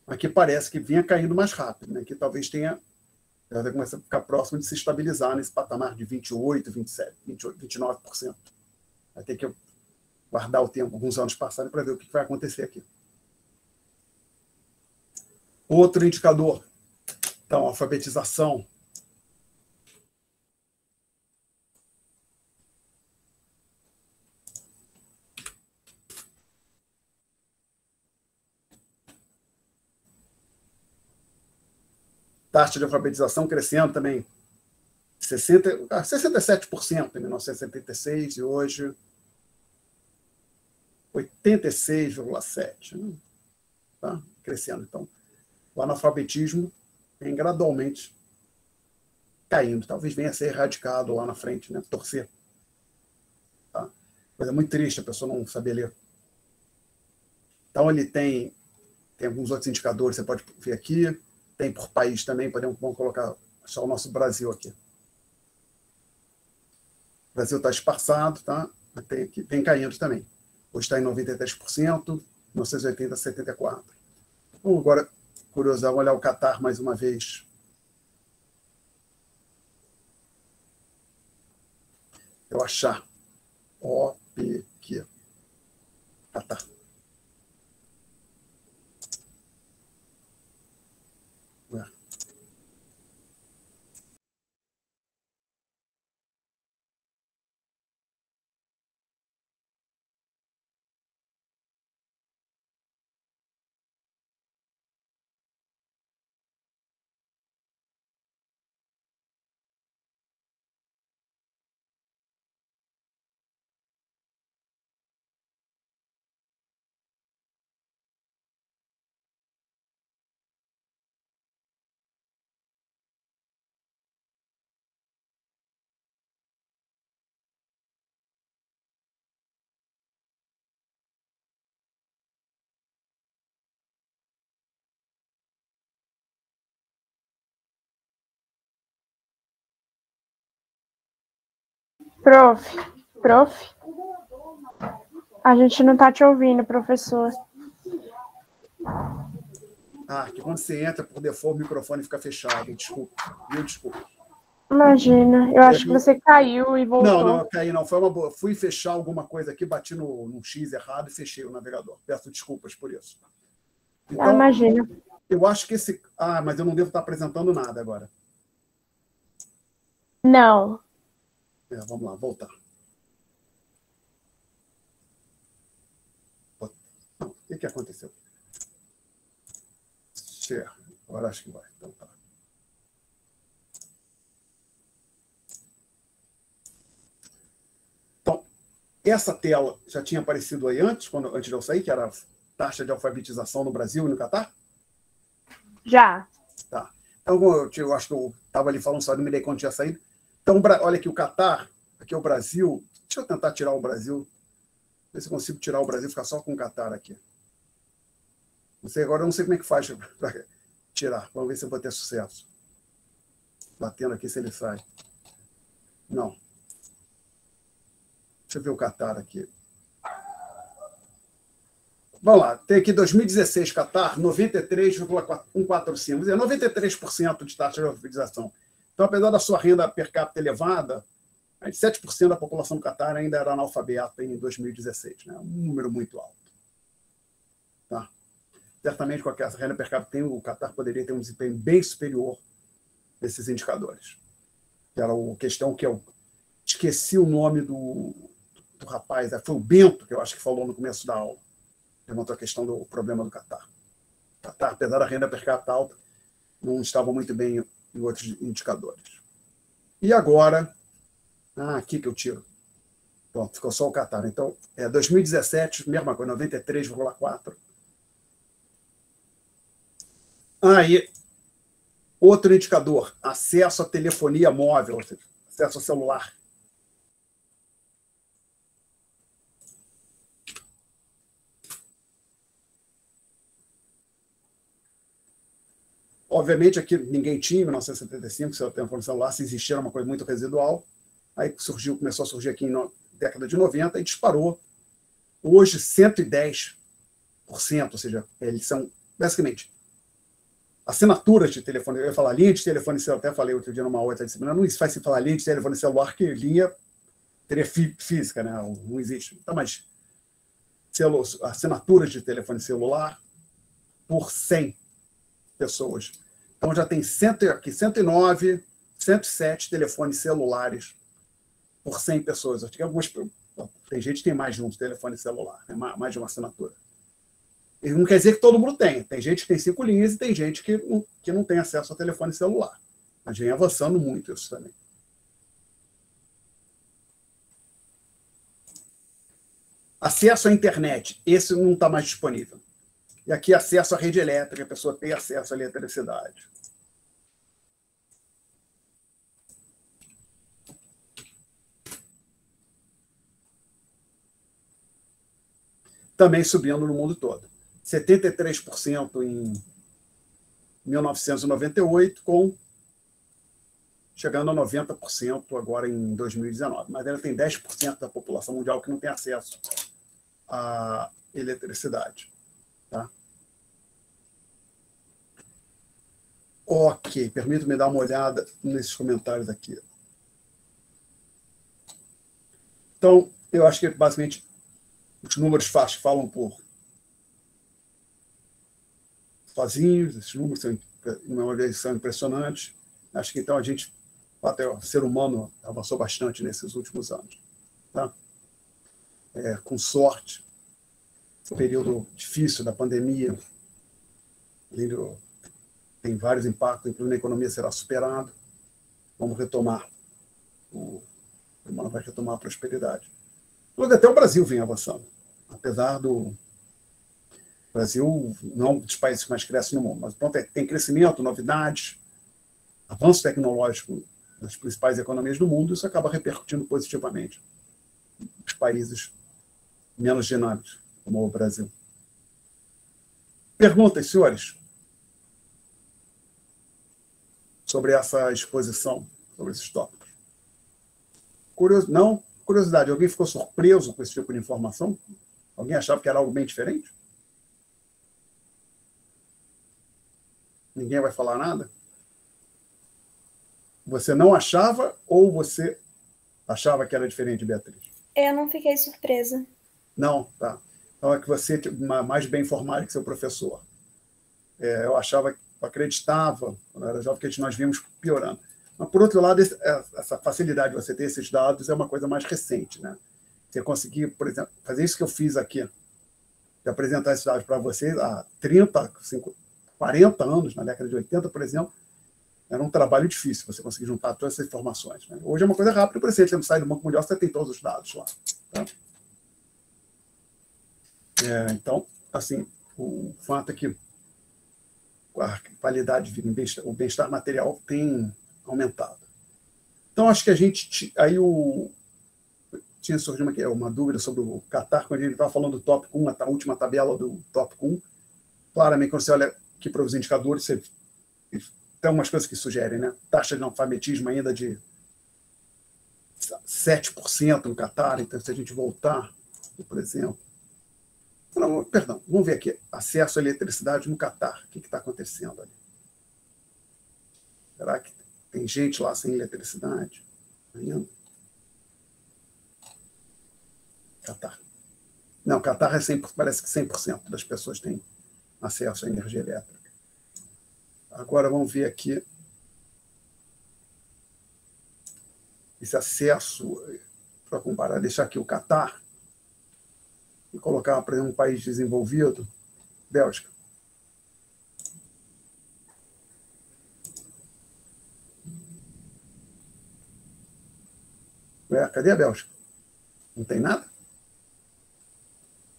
Aqui parece que vinha caindo mais rápido, né? Que talvez tenha, vai começar a ficar próximo de se estabilizar nesse patamar de 28%, 27%, 29%. Vai ter que guardar o tempo, alguns anos passados, para ver o que vai acontecer aqui. Outro indicador, então, alfabetização. Taxa de alfabetização crescendo também 67% em 1976 e hoje 86,7%. Né? Tá? Crescendo. Então, o analfabetismo vem gradualmente caindo. Talvez venha a ser erradicado lá na frente, né? Torcer. Tá? Coisa muito triste a pessoa não saber ler. Então, ele tem alguns outros indicadores, você pode ver aqui. Tem por país também, vamos colocar só o nosso Brasil aqui. O Brasil está esparçado, tá? Tem aqui, vem caindo também. Hoje está em 93%, 1980, 74%. Vamos agora, curiosar, olhar o Catar mais uma vez. Eu achar. OPQ. Catar. Prof, a gente não está te ouvindo, professor. Que quando você entra, por default, o microfone fica fechado. Desculpa. Imagina, eu acho que você caiu e voltou. Não, eu caí, não. Foi uma boa. Fui fechar alguma coisa aqui, bati no X errado e fechei o navegador. Peço desculpas por isso. Então, Imagina. eu acho que esse. Ah, mas eu não devo estar apresentando nada agora. Não. Vamos lá, voltar. Não, o que aconteceu? Share. Agora acho que vai. Então tá. Então, essa tela já tinha aparecido aí antes de eu sair, que era a taxa de alfabetização no Brasil e no Catar? Já. Tá. Então, eu acho que eu estava ali falando, só não me dei quando tinha saído. Então, olha aqui o Catar, aqui é o Brasil. Deixa eu tentar tirar o Brasil. Ver se eu consigo tirar o Brasil e ficar só com o Catar aqui. Não sei, agora eu não sei como é que faz para tirar. Vamos ver se eu vou ter sucesso. Batendo aqui se ele sai. Não. Deixa eu ver o Catar aqui. Vamos lá, tem aqui 2016 Catar, 93,145, quer dizer, 93% de taxa de alfabetização. Então, apesar da sua renda per capita elevada, 7% da população do Catar ainda era analfabeta em 2016, né? Um número muito alto. Tá? Certamente, com essa renda per capita, o Catar poderia ter um desempenho bem superior desses indicadores. Que era a questão que eu esqueci o nome do rapaz, foi o Bento, que eu acho que falou no começo da aula. Levantou a questão do problema do Catar. O Catar, apesar da renda per capita alta, não estava muito bem em outros indicadores. E agora, aqui que eu tiro. Pronto, ficou só o Catar. Então, 2017, mesma coisa, 93,4. Aí, outro indicador, acesso à telefonia móvel, ou seja, acesso ao celular. Obviamente, aqui ninguém tinha, em 1975, seu telefone celular, se existia, era uma coisa muito residual. Aí começou a surgir aqui na década de 90 e disparou. Hoje, 110%, ou seja, eles são, basicamente, assinaturas de telefone. Eu ia falar linha de telefone celular, até falei outro dia numa outra disciplina, não faz se falar linha de telefone celular, que linha teria física, né? Não existe. Então, mas assinaturas de telefone celular por 100 pessoas. Então já tem 109, 107 telefones celulares por 100 pessoas. Acho que tem gente que tem mais de um telefone celular, né? Mais de uma assinatura. E não quer dizer que todo mundo tem. Tem gente que tem 5 linhas e tem gente que não tem acesso ao telefone celular. Mas vem avançando muito isso também. Acesso à internet. Esse não está mais disponível. E aqui, acesso à rede elétrica, a pessoa tem acesso à eletricidade. Também subindo no mundo todo. 73% em 1998, chegando a 90% agora em 2019. Mas ainda tem 10% da população mundial que não tem acesso à eletricidade. Tá? Ok, permita-me dar uma olhada nesses comentários aqui. Então, eu acho que, basicamente, os números falam por sozinhos, esses números, uma vez, são impressionantes. Acho que, então, até o ser humano avançou bastante nesses últimos anos. Tá? Com sorte, esse período difícil da pandemia, tem vários impactos, incluindo a economia será superado. Vamos retomar. O humano vai retomar a prosperidade. Mas até o Brasil vem avançando. Apesar do Brasil não é um dos países que mais cresce no mundo, mas tem crescimento, novidades, avanço tecnológico nas principais economias do mundo, isso acaba repercutindo positivamente nos países menos dinâmicos, como o Brasil. Perguntas, senhores? Sobre essa exposição, sobre esses tópicos. Não? Curiosidade, alguém ficou surpreso com esse tipo de informação? Alguém achava que era algo bem diferente? Ninguém vai falar nada? Você não achava ou você achava que era diferente, Beatriz? Eu não fiquei surpresa. Não, tá. Então é que você é mais bem informado que seu professor. Eu acreditava, quando eu era jovem, que nós vimos piorando. Mas, por outro lado, essa facilidade de você ter esses dados é uma coisa mais recente, né? Você conseguir, por exemplo, fazer isso que eu fiz aqui, de apresentar esses dados para vocês há 30, 40 anos, na década de 80, por exemplo, era um trabalho difícil você conseguir juntar todas essas informações, né? Hoje é uma coisa rápida, por exemplo, você sai do Banco Mundial, você tem todos os dados lá. Tá? Então, assim, o fato é que a qualidade de vida, o bem-estar material tem aumentado. Então, acho que a gente... Aí tinha surgido uma dúvida sobre o Catar, quando a gente estava falando do tópico 1, a última tabela do tópico 1. Claramente, quando você olha aqui para os indicadores, você tem umas coisas que sugerem, né? Taxa de analfabetismo ainda de 7% no Catar. Então, se a gente voltar, por exemplo... Não, perdão, vamos ver aqui. Acesso à eletricidade no Catar. O que está acontecendo ali? Será que tem gente lá sem eletricidade ainda? Catar. Não, Catar parece que 100% das pessoas têm acesso à energia elétrica. Agora vamos ver aqui esse acesso, para comparar, deixar aqui o Catar e colocar, por exemplo, um país desenvolvido, Bélgica. Cadê a Bélgica? Não tem nada?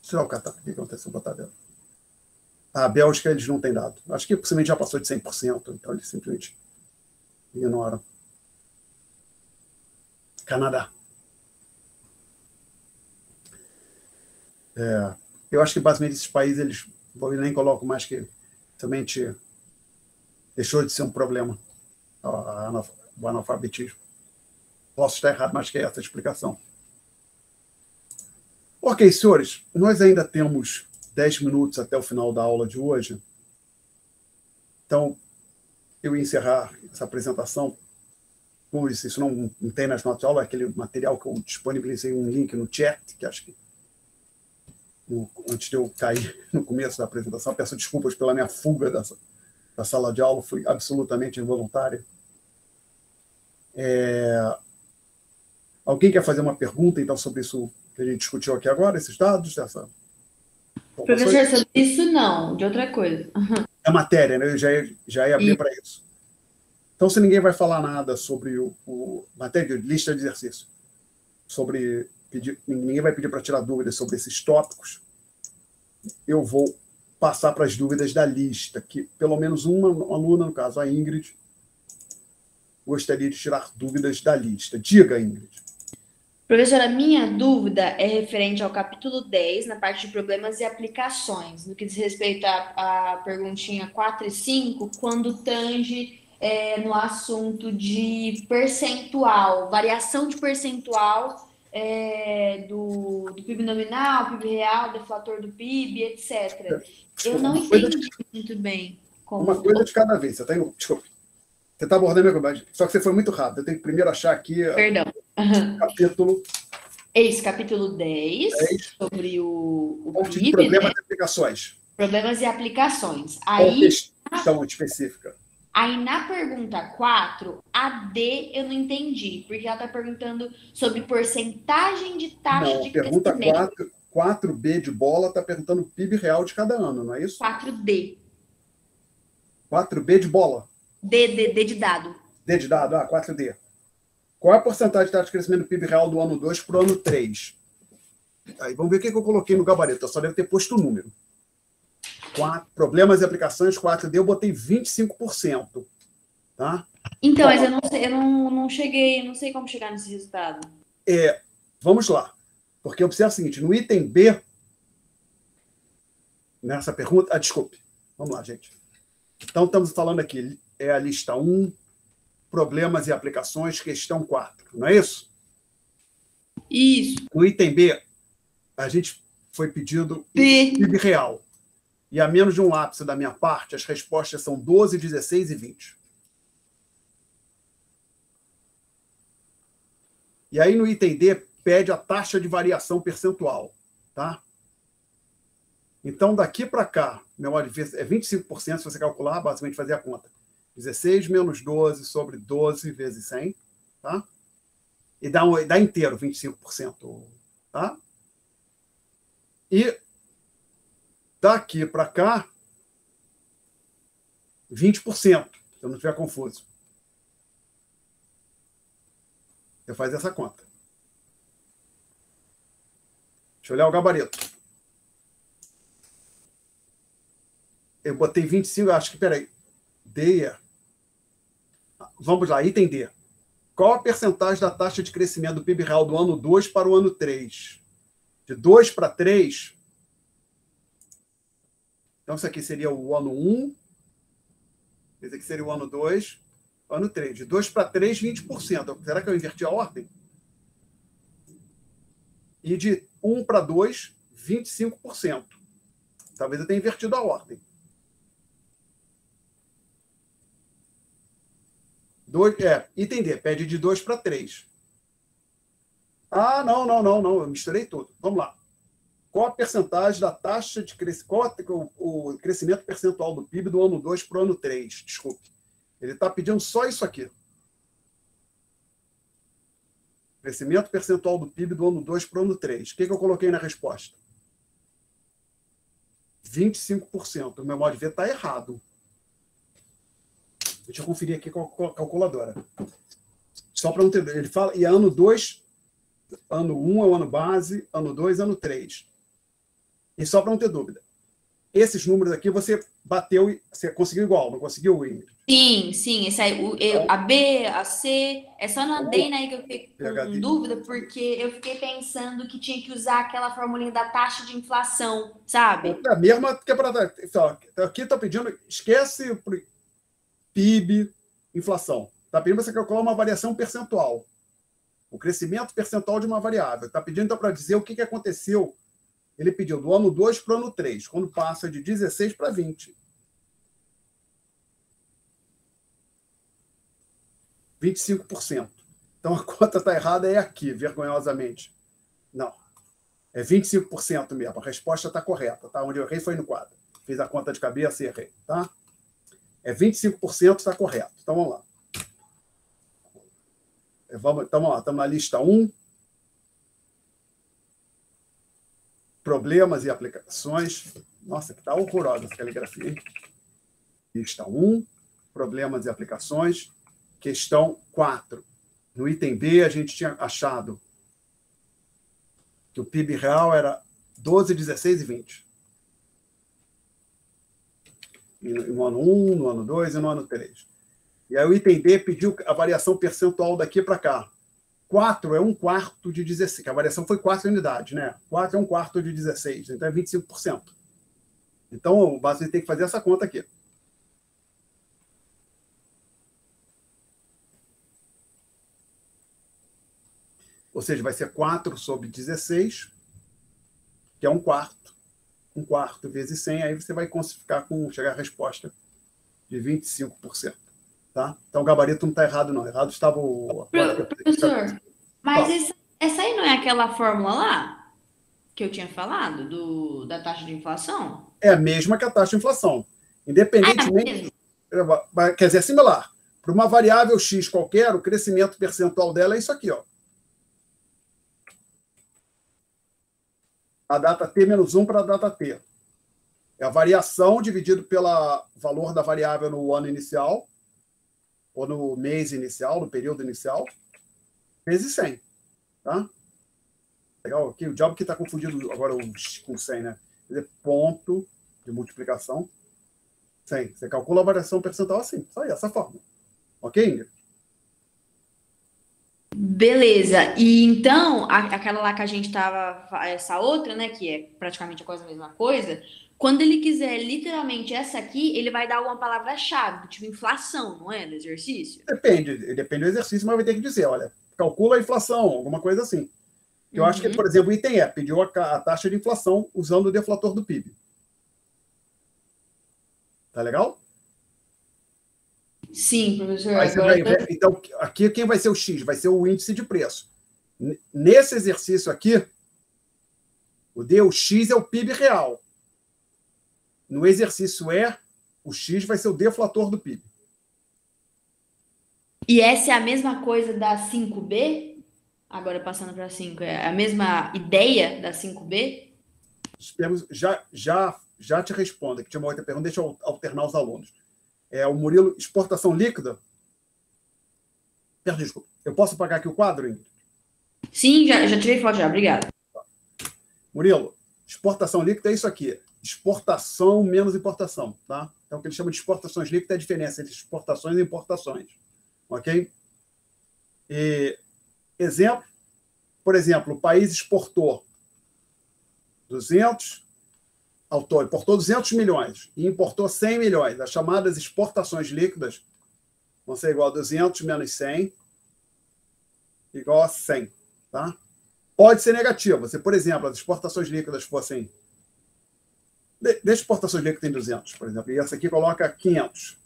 Tirar o Catar. O que aconteceu com a tabela? A Bélgica, eles não têm dado. Acho que possivelmente já passou de 100%, então eles simplesmente ignoram. Canadá. Eu acho que basicamente esses países, eles nem colocam mais que somente deixou de ser um problema o analfabetismo. Posso estar errado, mas que é essa a explicação. Ok, senhores, nós ainda temos 10 minutos até o final da aula de hoje. Então, eu ia encerrar essa apresentação. Como eu disse, isso não tem nas notas de aula, é aquele material que eu disponibilizei um link no chat, que acho que antes de eu cair no começo da apresentação, peço desculpas pela minha fuga da sala de aula, fui absolutamente involuntária. Alguém quer fazer uma pergunta, então, sobre isso que a gente discutiu aqui agora, esses dados? Professor, sobre isso não, de outra coisa. É matéria, né? Eu já ia abrir para isso. Então, se ninguém vai falar nada sobre matéria de lista de exercício, ninguém vai pedir para tirar dúvidas sobre esses tópicos, eu vou passar para as dúvidas da lista, que pelo menos uma aluna, no caso a Ingrid, gostaria de tirar dúvidas da lista. Diga, Ingrid. Professora, a minha dúvida é referente ao capítulo 10, na parte de problemas e aplicações, no que diz respeito à perguntinha 4 e 5, quando tange no assunto de percentual, variação de percentual do PIB nominal, PIB real, deflator do PIB, etc. Eu não entendi muito bem. Uma coisa de cada vez. Desculpe. Você está abordando a minha coisa, só que você foi muito rápido. Eu tenho que primeiro achar aqui o capítulo. Esse capítulo 10, sobre o PIB, de problemas e aplicações. Problemas e aplicações. Aí, questão específica. Aí, na pergunta 4, a D eu não entendi, porque ela está perguntando sobre porcentagem de taxa de pergunta crescimento. 4B de bola está perguntando o PIB real de cada ano, não é isso? 4D. 4B de bola. D de dado. D de dado, 4D. Qual é a porcentagem de taxa de crescimento do PIB real do ano 2 para o ano 3? Aí vamos ver o que eu coloquei no gabarito. Eu só devo ter posto o número. Problemas e aplicações, 4D, eu botei 25%. Tá? Então, mas eu não cheguei, não sei como chegar nesse resultado. Vamos lá. Porque observa o seguinte, no item B, nessa pergunta... desculpe. Vamos lá, gente. Então, estamos falando aqui, a lista 1, problemas e aplicações, questão 4, não é isso? Isso. No item B, a gente foi pedido PIB real. E a menos de um lápis da minha parte, as respostas são 12, 16 e 20. E aí, no item D, pede a taxa de variação percentual. Tá? Então, daqui para cá, memória de ver é 25%, se você calcular, basicamente fazer a conta. 16 menos 12 sobre 12 vezes 100. Tá? E dá inteiro 25%. Tá? E daqui para cá, 20%, se eu não estiver confuso. Você faz essa conta. Deixa eu olhar o gabarito. Eu botei 25, acho que, peraí. D. Vamos lá, item D. Qual a percentagem da taxa de crescimento do PIB real do ano 2 para o ano 3? De 2 para 3. Então, isso aqui seria o ano 1. Esse aqui seria o ano 2. Ano 3. De 2 para 3, 20%. Será que eu inverti a ordem? E de 1 para 2, 25%. Talvez eu tenha invertido a ordem. Item D, pede de 2 para 3. Ah, não. Eu misturei tudo. Vamos lá. Qual a percentagem da taxa de crescimento? Qual o crescimento percentual do PIB do ano 2 para o ano 3? Desculpe. Ele está pedindo só isso aqui. Crescimento percentual do PIB do ano 2 para o ano 3. O que eu coloquei na resposta? 25%. O meu modo de ver está errado. Deixa eu conferir aqui com a calculadora. Só para não ter. Ele fala, e ano 2, ano 1 é o ano base, ano 2, ano 3. E só para não ter dúvida. Esses números aqui você bateu, você conseguiu igual, não conseguiu, Ingrid? Sim. Esse aí, a B, a C, é só na D, né, que eu fiquei com dúvida, porque eu fiquei pensando que tinha que usar aquela formulinha da taxa de inflação, sabe? É a mesma que é para. Aqui está pedindo, esquece PIB, inflação. Está pedindo para você calcular uma variação percentual. O crescimento percentual de uma variável. Está pedindo, então, para dizer o que aconteceu. Ele pediu do ano 2 para o ano 3, quando passa de 16 para 20. 25%. Então, a conta está errada é aqui, vergonhosamente. Não. É 25% mesmo. A resposta está correta. Tá? Onde eu errei foi no quadro. Fiz a conta de cabeça e errei. Tá? É 25%, está correto. Então, vamos lá. Estamos na lista 1. Problemas e aplicações. Nossa, que está horrorosa essa caligrafia, hein? Lista 1. Problemas e aplicações. Questão 4. No item B, a gente tinha achado que o PIB real era 12, 16 e 20. No ano 1, no ano 2 e no ano 3. E aí o item D pediu a variação percentual daqui para cá. 4 é 1/4 de 16, que a variação foi 4 unidades, né? 4 é 1/4 de 16, então é 25%. Então, você tem que fazer essa conta aqui. Ou seja, vai ser 4 sobre 16, que é 1/4. 1/4 vezes 100, aí você vai chegar à resposta de 25%. Tá? Então, o gabarito não está errado, não. Errado estava o... Professor, mas essa aí não é aquela fórmula lá que eu tinha falado, da taxa de inflação? É a mesma que a taxa de inflação. Independentemente... quer dizer, é similar. Para uma variável X qualquer, o crescimento percentual dela é isso aqui, ó. A data T menos 1 para a data T. É a variação dividido pelo valor da variável no ano inicial, ou no mês inicial, no período inicial, vezes 100. Tá? Legal? Aqui, o diabo que está confundido agora com 100, né? Quer dizer, ponto de multiplicação 100. Você calcula a variação percentual assim, só essa forma. Ok, Ingrid? Beleza. E então, aquela lá que a gente estava, essa outra, né, que é praticamente quase a mesma coisa, quando ele quiser literalmente essa aqui, ele vai dar uma palavra-chave, tipo inflação, não é, no exercício? Depende do exercício, mas vai ter que dizer, olha, calcula a inflação, alguma coisa assim. Eu acho que, por exemplo, o item E pediu a taxa de inflação usando o deflator do PIB. Tá legal? Sim, professor. Aí você vai ver, então, aqui quem vai ser o X? Vai ser o índice de preço. Nesse exercício aqui, o D, o X é o PIB real. No exercício E, o X vai ser o deflator do PIB. E essa é a mesma coisa da 5B? Agora passando para 5, é a mesma ideia da 5B? Já te respondo, que tinha uma outra pergunta, deixa eu alternar os alunos. O Murilo, exportação líquida? Desculpa. Eu posso apagar aqui o quadro, Ingrid? Sim, já tirei foto já, obrigada. Murilo, exportação líquida é isso aqui. Exportação menos importação, tá? Então, o que eles chamam de exportações líquidas é a diferença entre exportações e importações. Ok? Exemplo, por exemplo, o país exportou 200, importou 200 milhões e importou 100 milhões. As chamadas exportações líquidas vão ser igual a 200 menos 100, igual a 100, tá? Pode ser negativo. Se, por exemplo, as exportações líquidas fossem... Deixa exportações líquidas em 200, por exemplo, e essa aqui coloca 500.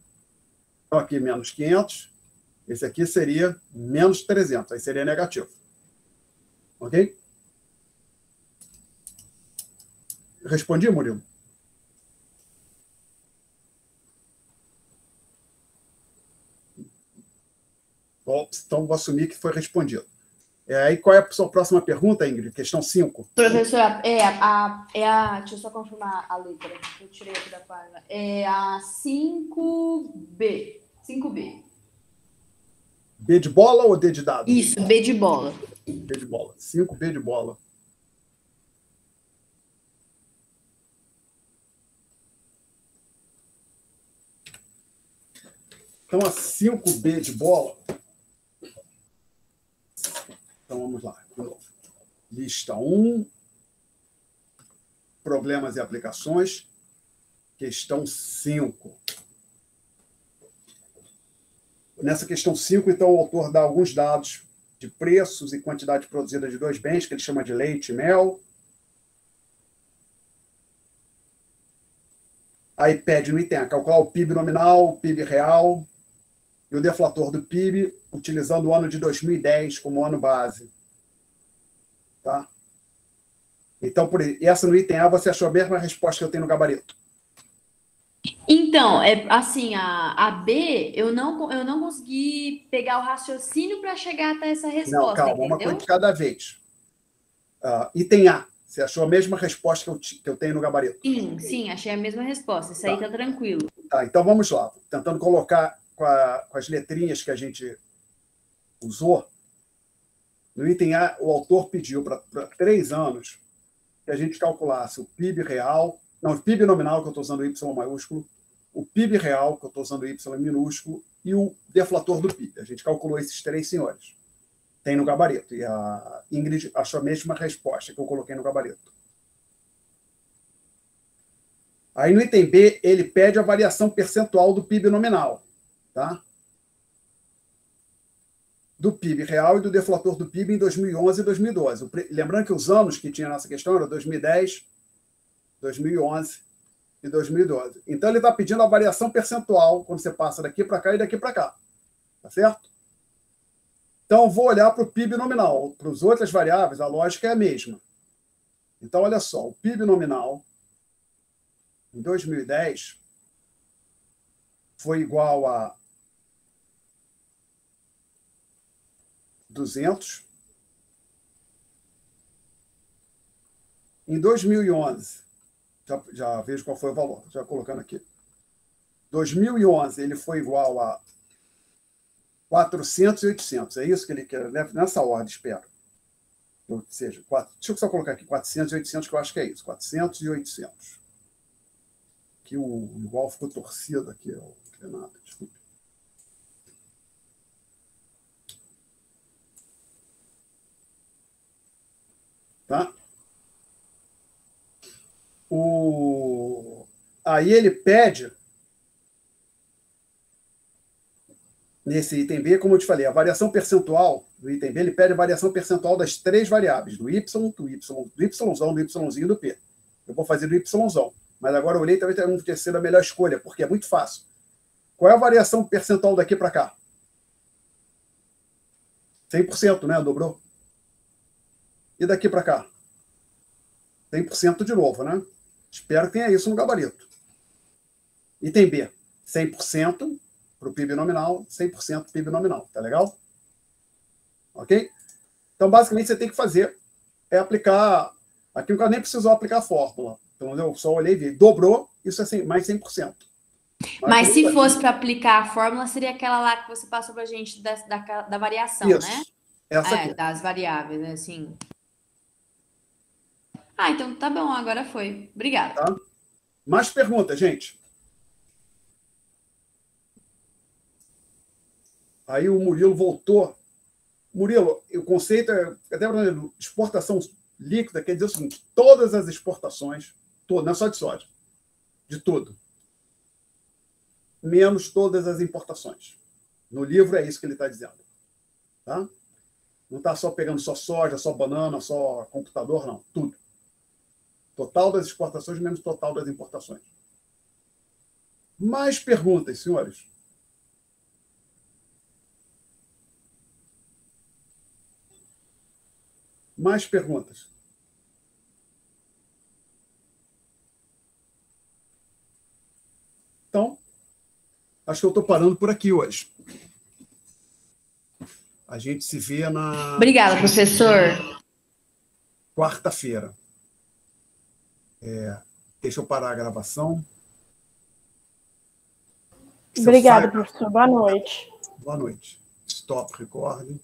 Então, aqui menos 500, esse aqui seria menos 300, aí seria negativo. Ok? Respondi, Murilo? Bom, então, vou assumir que foi respondido. Aí, qual é a sua próxima pergunta, Ingrid? Questão 5. Professora, deixa eu só confirmar a letra. Eu tirei aqui da página. É a 5B. 5B. B de bola ou D de dado? Isso, B de bola. B de bola. 5B de bola. Então, a 5B de bola... Então, vamos lá, de novo. Lista 1, problemas e aplicações, questão 5. Nessa questão 5, então, o autor dá alguns dados de preços e quantidade produzida de 2 bens, que ele chama de leite e mel. Aí pede no item A, calcular o PIB nominal, o PIB real e o deflator do PIB, utilizando o ano de 2010 como ano base. Tá? Então, essa no item A, você achou a mesma resposta que eu tenho no gabarito? Então, assim, a B, eu não consegui pegar o raciocínio para chegar até essa resposta, Não, calma, entendeu? uma coisa de cada vez. Item A, você achou a mesma resposta que eu tenho no gabarito? Sim, achei a mesma resposta. Isso aí tá tranquilo. Tá, então vamos lá. Tentando colocar com as letrinhas que a gente usou. No item A, o autor pediu para 3 anos que a gente calculasse o PIB real, não, o PIB nominal, que eu estou usando o Y maiúsculo, o PIB real, que eu estou usando o Y minúsculo, e o deflator do PIB. A gente calculou esses 3 senhores. Tem no gabarito. E a Ingrid achou a mesma resposta que eu coloquei no gabarito. Aí no item B, ele pede a variação percentual do PIB nominal. Tá? Do PIB real e do deflator do PIB em 2011 e 2012. Lembrando que os anos que tinha nessa questão eram 2010, 2011 e 2012. Então, ele está pedindo a variação percentual quando você passa daqui para cá e daqui para cá. Tá certo? Então, vou olhar para o PIB nominal. Para as outras variáveis, a lógica é a mesma. Então, olha só. O PIB nominal, em 2010, foi igual a 200. Em 2011, já vejo qual foi o valor, já colocando aqui. 2011, ele foi igual a 400 e 800. É isso que ele quer, nessa ordem, espero. Ou seja, deixa eu só colocar aqui 400 e 800, que eu acho que é isso. 400 e 800. Aqui o igual ficou torcido aqui, Renato, desculpe. Tá? Aí ele pede, nesse item B, como eu te falei, a variação percentual do item B, ele pede a variação percentual das 3 variáveis, do Y, do Yzão, do Yzinho e do P. Eu vou fazer do Yzão, mas agora eu olhei também ter sido a melhor escolha, porque é muito fácil. Qual é a variação percentual daqui para cá? 100%, né? Dobrou. E daqui para cá? 100% de novo, né? Espero que tenha isso no gabarito. Item B, 100% para o PIB nominal, 100% PIB nominal. Tá legal? Ok? Então, basicamente, você tem que fazer é aplicar... Aqui no caso nem precisou aplicar a fórmula. Então, eu só olhei e vi. Dobrou, isso é mais 100%. Mas se fosse para aplicar a fórmula, seria aquela lá que você passou para a gente da variação, isso, né? Essa aqui. Das variáveis, né? Assim. Ah, então tá bom, agora foi. Obrigada. Tá? Mais perguntas, gente? Aí o Murilo voltou. Murilo, o conceito é até exportação líquida, quer dizer o seguinte: todas as exportações, não é só de soja, de tudo, menos todas as importações. No livro é isso que ele está dizendo. Tá? Não está só pegando só soja, só banana, só computador, não. Tudo. Total das exportações menos total das importações. Mais perguntas, senhores? Mais perguntas? Então, acho que eu estou parando por aqui hoje. A gente se vê na... Obrigada, professor. Quarta-feira. Deixa eu parar a gravação. Obrigada, professor. Boa noite. Boa noite. Stop recording.